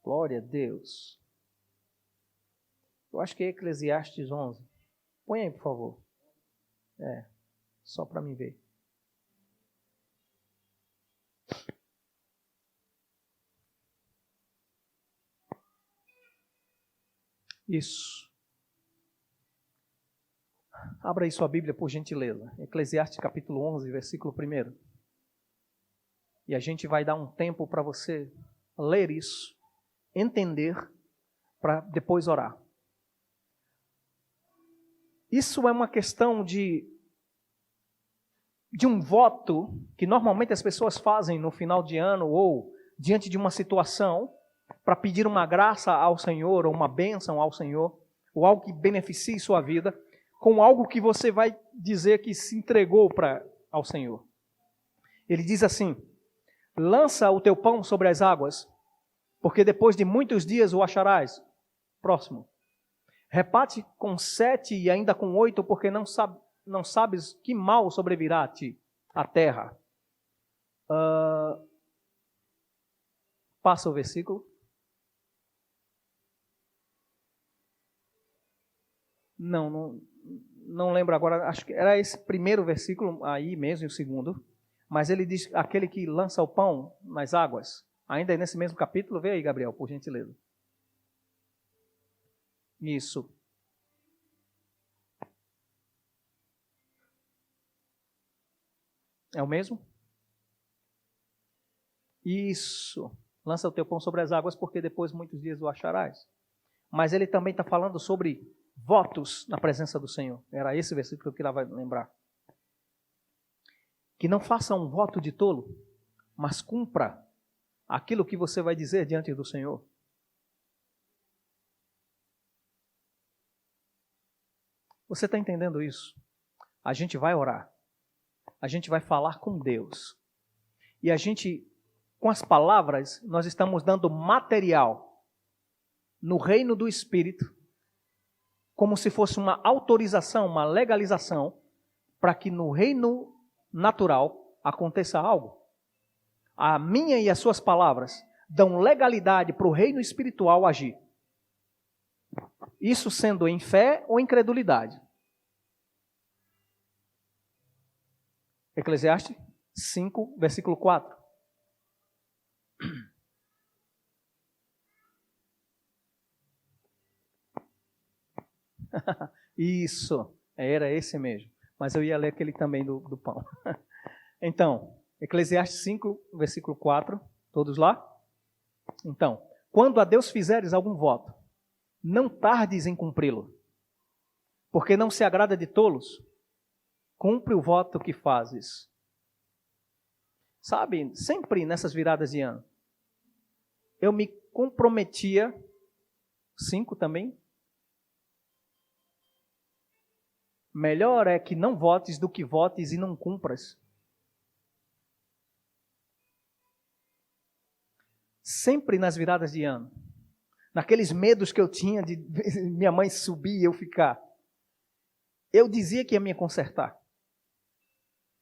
Glória a Deus. Eu acho que é Eclesiastes 11. Põe aí, por favor. Só para mim ver. Isso. Abra aí sua Bíblia, por gentileza. Eclesiastes capítulo 11, versículo 1. E a gente vai dar um tempo para você ler isso, entender, para depois orar. Isso é uma questão de um voto que normalmente as pessoas fazem no final de ano ou diante de uma situação para pedir uma graça ao Senhor ou uma bênção ao Senhor ou algo que beneficie sua vida com algo que você vai dizer que se entregou ao Senhor. Ele diz assim: lança o teu pão sobre as águas, porque depois de muitos dias o acharás. Próximo. Reparte com 7 e ainda com 8, porque não sabes que mal sobrevirá a ti, a terra. Passa o versículo. Não lembro agora, acho que era esse primeiro versículo aí mesmo, e o segundo. Mas ele diz, aquele que lança o pão nas águas. Ainda nesse mesmo capítulo, vê aí, Gabriel, por gentileza. Isso. É o mesmo? Isso. Lança o teu pão sobre as águas, porque depois muitos dias o acharás. Mas ele também está falando sobre votos na presença do Senhor. Era esse versículo que ela vai lembrar. Que não faça um voto de tolo, mas cumpra aquilo que você vai dizer diante do Senhor. Você está entendendo isso? A gente vai orar. A gente vai falar com Deus. E a gente, com as palavras, nós estamos dando material no reino do Espírito, como se fosse uma autorização, uma legalização, para que no reino natural aconteça algo. A minha e as suas palavras dão legalidade para o reino espiritual agir. Isso sendo em fé ou incredulidade. Eclesiastes 5, versículo 4. Isso, era esse mesmo. Mas eu ia ler aquele também do pão. Então, Eclesiastes 5, versículo 4. Todos lá? Então, quando a Deus fizeres algum voto, não tardes em cumpri-lo, porque não se agrada de tolos. Cumpre o voto que fazes. Sabe, sempre nessas viradas de ano, eu me comprometia, 5 também. Melhor é que não votes do que votes e não cumpras. Sempre nas viradas de ano, naqueles medos que eu tinha de minha mãe subir e eu ficar, eu dizia que ia me consertar.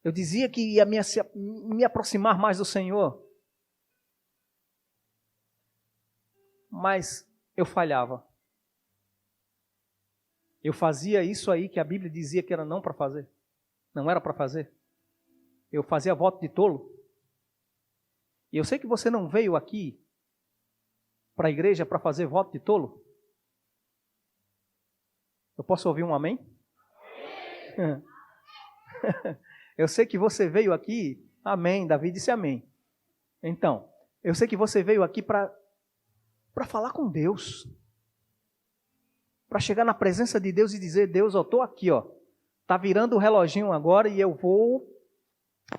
Eu dizia que ia me aproximar mais do Senhor. Mas eu falhava. Eu fazia isso aí que a Bíblia dizia que era não para fazer. Não era para fazer. Eu fazia voto de tolo. E eu sei que você não veio aqui para a igreja para fazer voto de tolo. Eu posso ouvir um amém? Eu sei que você veio aqui, amém, Davi disse amém. Então, eu sei que você veio aqui para falar com Deus. Para chegar na presença de Deus e dizer, Deus, eu estou aqui, ó. Está virando o reloginho agora e eu vou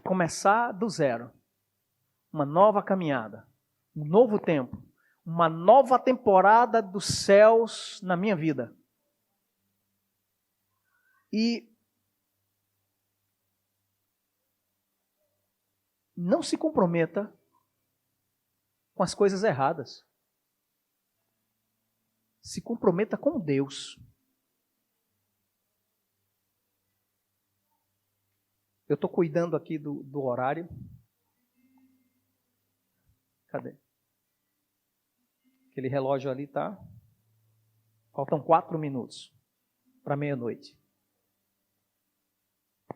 começar do zero. Uma nova caminhada, um novo tempo, uma nova temporada dos céus na minha vida. E não se comprometa com as coisas erradas. Se comprometa com Deus. Eu estou cuidando aqui do horário. Cadê? Aquele relógio ali tá. Faltam 4 minutos para meia-noite.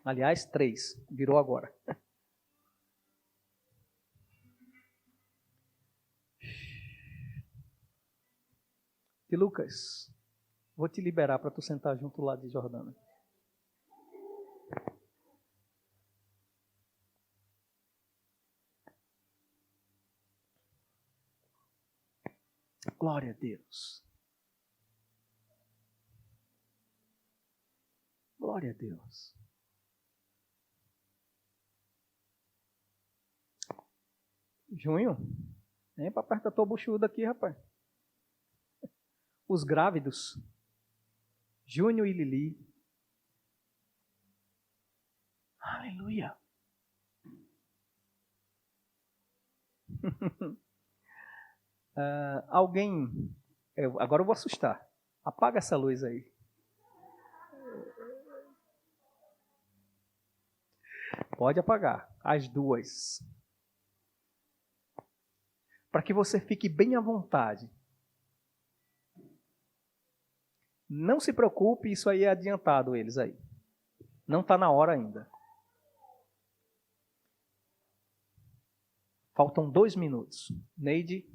Aliás, 3. Virou agora. E Lucas, vou te liberar para tu sentar junto lá de Jordana. Glória a Deus. Glória a Deus. Junho, vem para perto da tua buchuda aqui, rapaz. Os grávidos, Júnior e Lili. Aleluia. Alguém, agora eu vou assustar. Apaga essa luz aí. Pode apagar, as duas. Para que você fique bem à vontade. Não se preocupe, isso aí é adiantado eles aí. Não está na hora ainda. Faltam 2 minutos. Neide,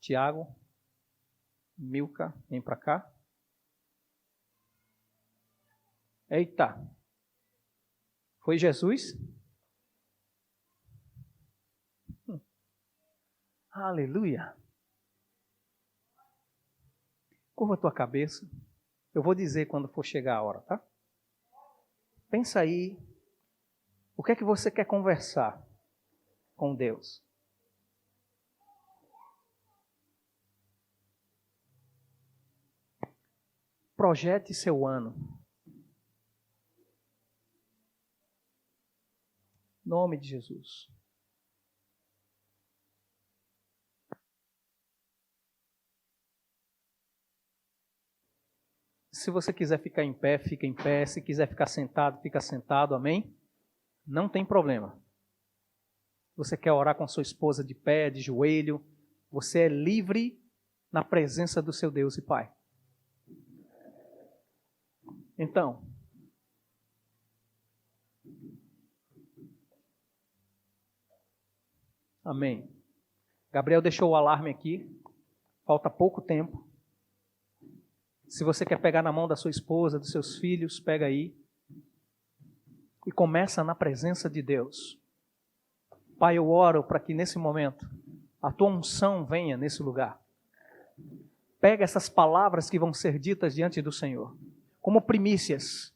Tiago, Milka, vem para cá. Eita. Foi Jesus? Aleluia. Curva a tua cabeça. Eu vou dizer quando for chegar a hora, tá? Pensa aí. O que é que você quer conversar com Deus? Projete seu ano. Em nome de Jesus. Se você quiser ficar em pé, fica em pé. Se quiser ficar sentado, fica sentado. Amém? Não tem problema. Você quer orar com sua esposa de pé, de joelho. Você é livre na presença do seu Deus e Pai. Então, amém. Gabriel deixou o alarme aqui. Falta pouco tempo. Se você quer pegar na mão da sua esposa, dos seus filhos, pega aí. E começa na presença de Deus. Pai, eu oro para que nesse momento a tua unção venha nesse lugar. Pega essas palavras que vão ser ditas diante do Senhor. Como primícias,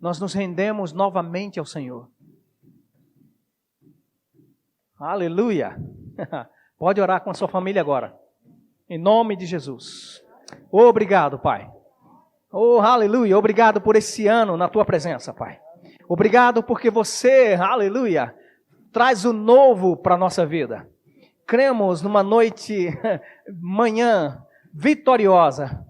nós nos rendemos novamente ao Senhor. Aleluia! Pode orar com a sua família agora. Em nome de Jesus. Obrigado, Pai. Oh, aleluia. Obrigado por esse ano na tua presença, Pai. Obrigado porque você, aleluia, traz o novo para a nossa vida. Cremos numa noite, manhã vitoriosa.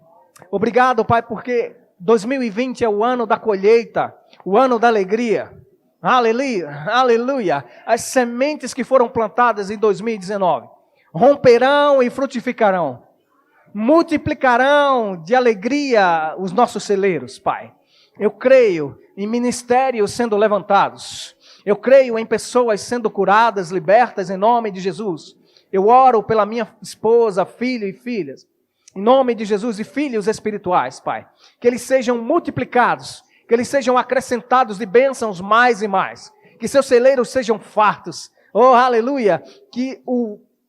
Obrigado, Pai, porque 2020 é o ano da colheita, o ano da alegria. Aleluia, aleluia. As sementes que foram plantadas em 2019 romperão e frutificarão. Multiplicarão de alegria os nossos celeiros, Pai. Eu creio em ministérios sendo levantados. Eu creio em pessoas sendo curadas, libertas em nome de Jesus. Eu oro pela minha esposa, filho e filhas. Em nome de Jesus e filhos espirituais, Pai. Que eles sejam multiplicados. Que eles sejam acrescentados de bênçãos mais e mais. Que seus celeiros sejam fartos. Oh, aleluia. Que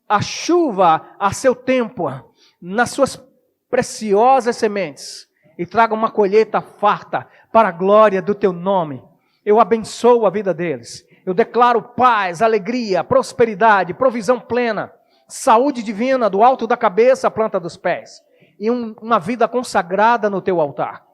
a chuva a seu tempo nas suas preciosas sementes e traga uma colheita farta para a glória do teu nome. Eu abençoo a vida deles. Eu declaro paz, alegria, prosperidade, provisão plena, saúde divina do alto da cabeça à planta dos pés e uma vida consagrada no teu altar.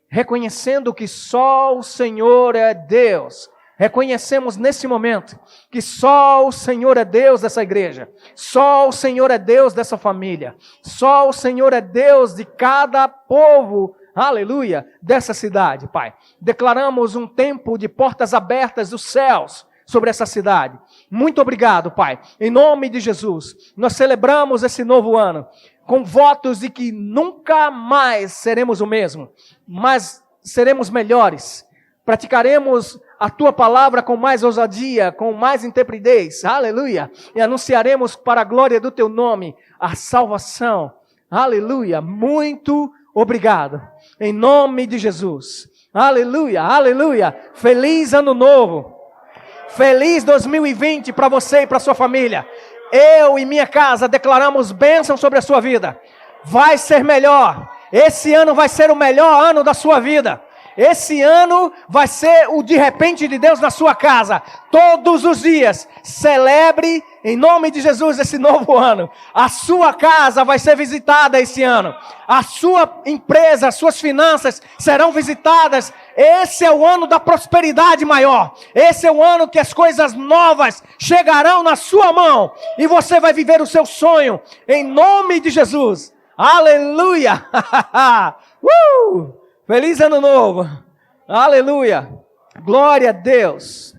Reconhecendo que só o Senhor é Deus, Reconhecemos nesse momento que só o Senhor é Deus dessa igreja, só o Senhor é Deus dessa família, só o Senhor é Deus de cada povo, aleluia, dessa cidade, Pai. Declaramos um tempo de portas abertas dos céus sobre essa cidade. Muito obrigado, Pai. Em nome de Jesus, nós celebramos esse novo ano com votos de que nunca mais seremos o mesmo, mas seremos melhores. Praticaremos a Tua palavra com mais ousadia, com mais intrepidez, aleluia, e anunciaremos para a glória do Teu nome a salvação, aleluia. Muito obrigado, em nome de Jesus, aleluia, aleluia. Feliz ano novo, feliz 2020 para você e para sua família. Eu e minha casa declaramos bênção sobre a sua vida. Vai ser melhor, esse ano vai ser o melhor ano da sua vida. Esse ano vai ser o de repente de Deus na sua casa. Todos os dias, celebre em nome de Jesus esse novo ano. A sua casa vai ser visitada esse ano. A sua empresa, as suas finanças serão visitadas. Esse é o ano da prosperidade maior. Esse é o ano que as coisas novas chegarão na sua mão. E você vai viver o seu sonho em nome de Jesus. Aleluia! Feliz ano novo! Aleluia! Glória a Deus!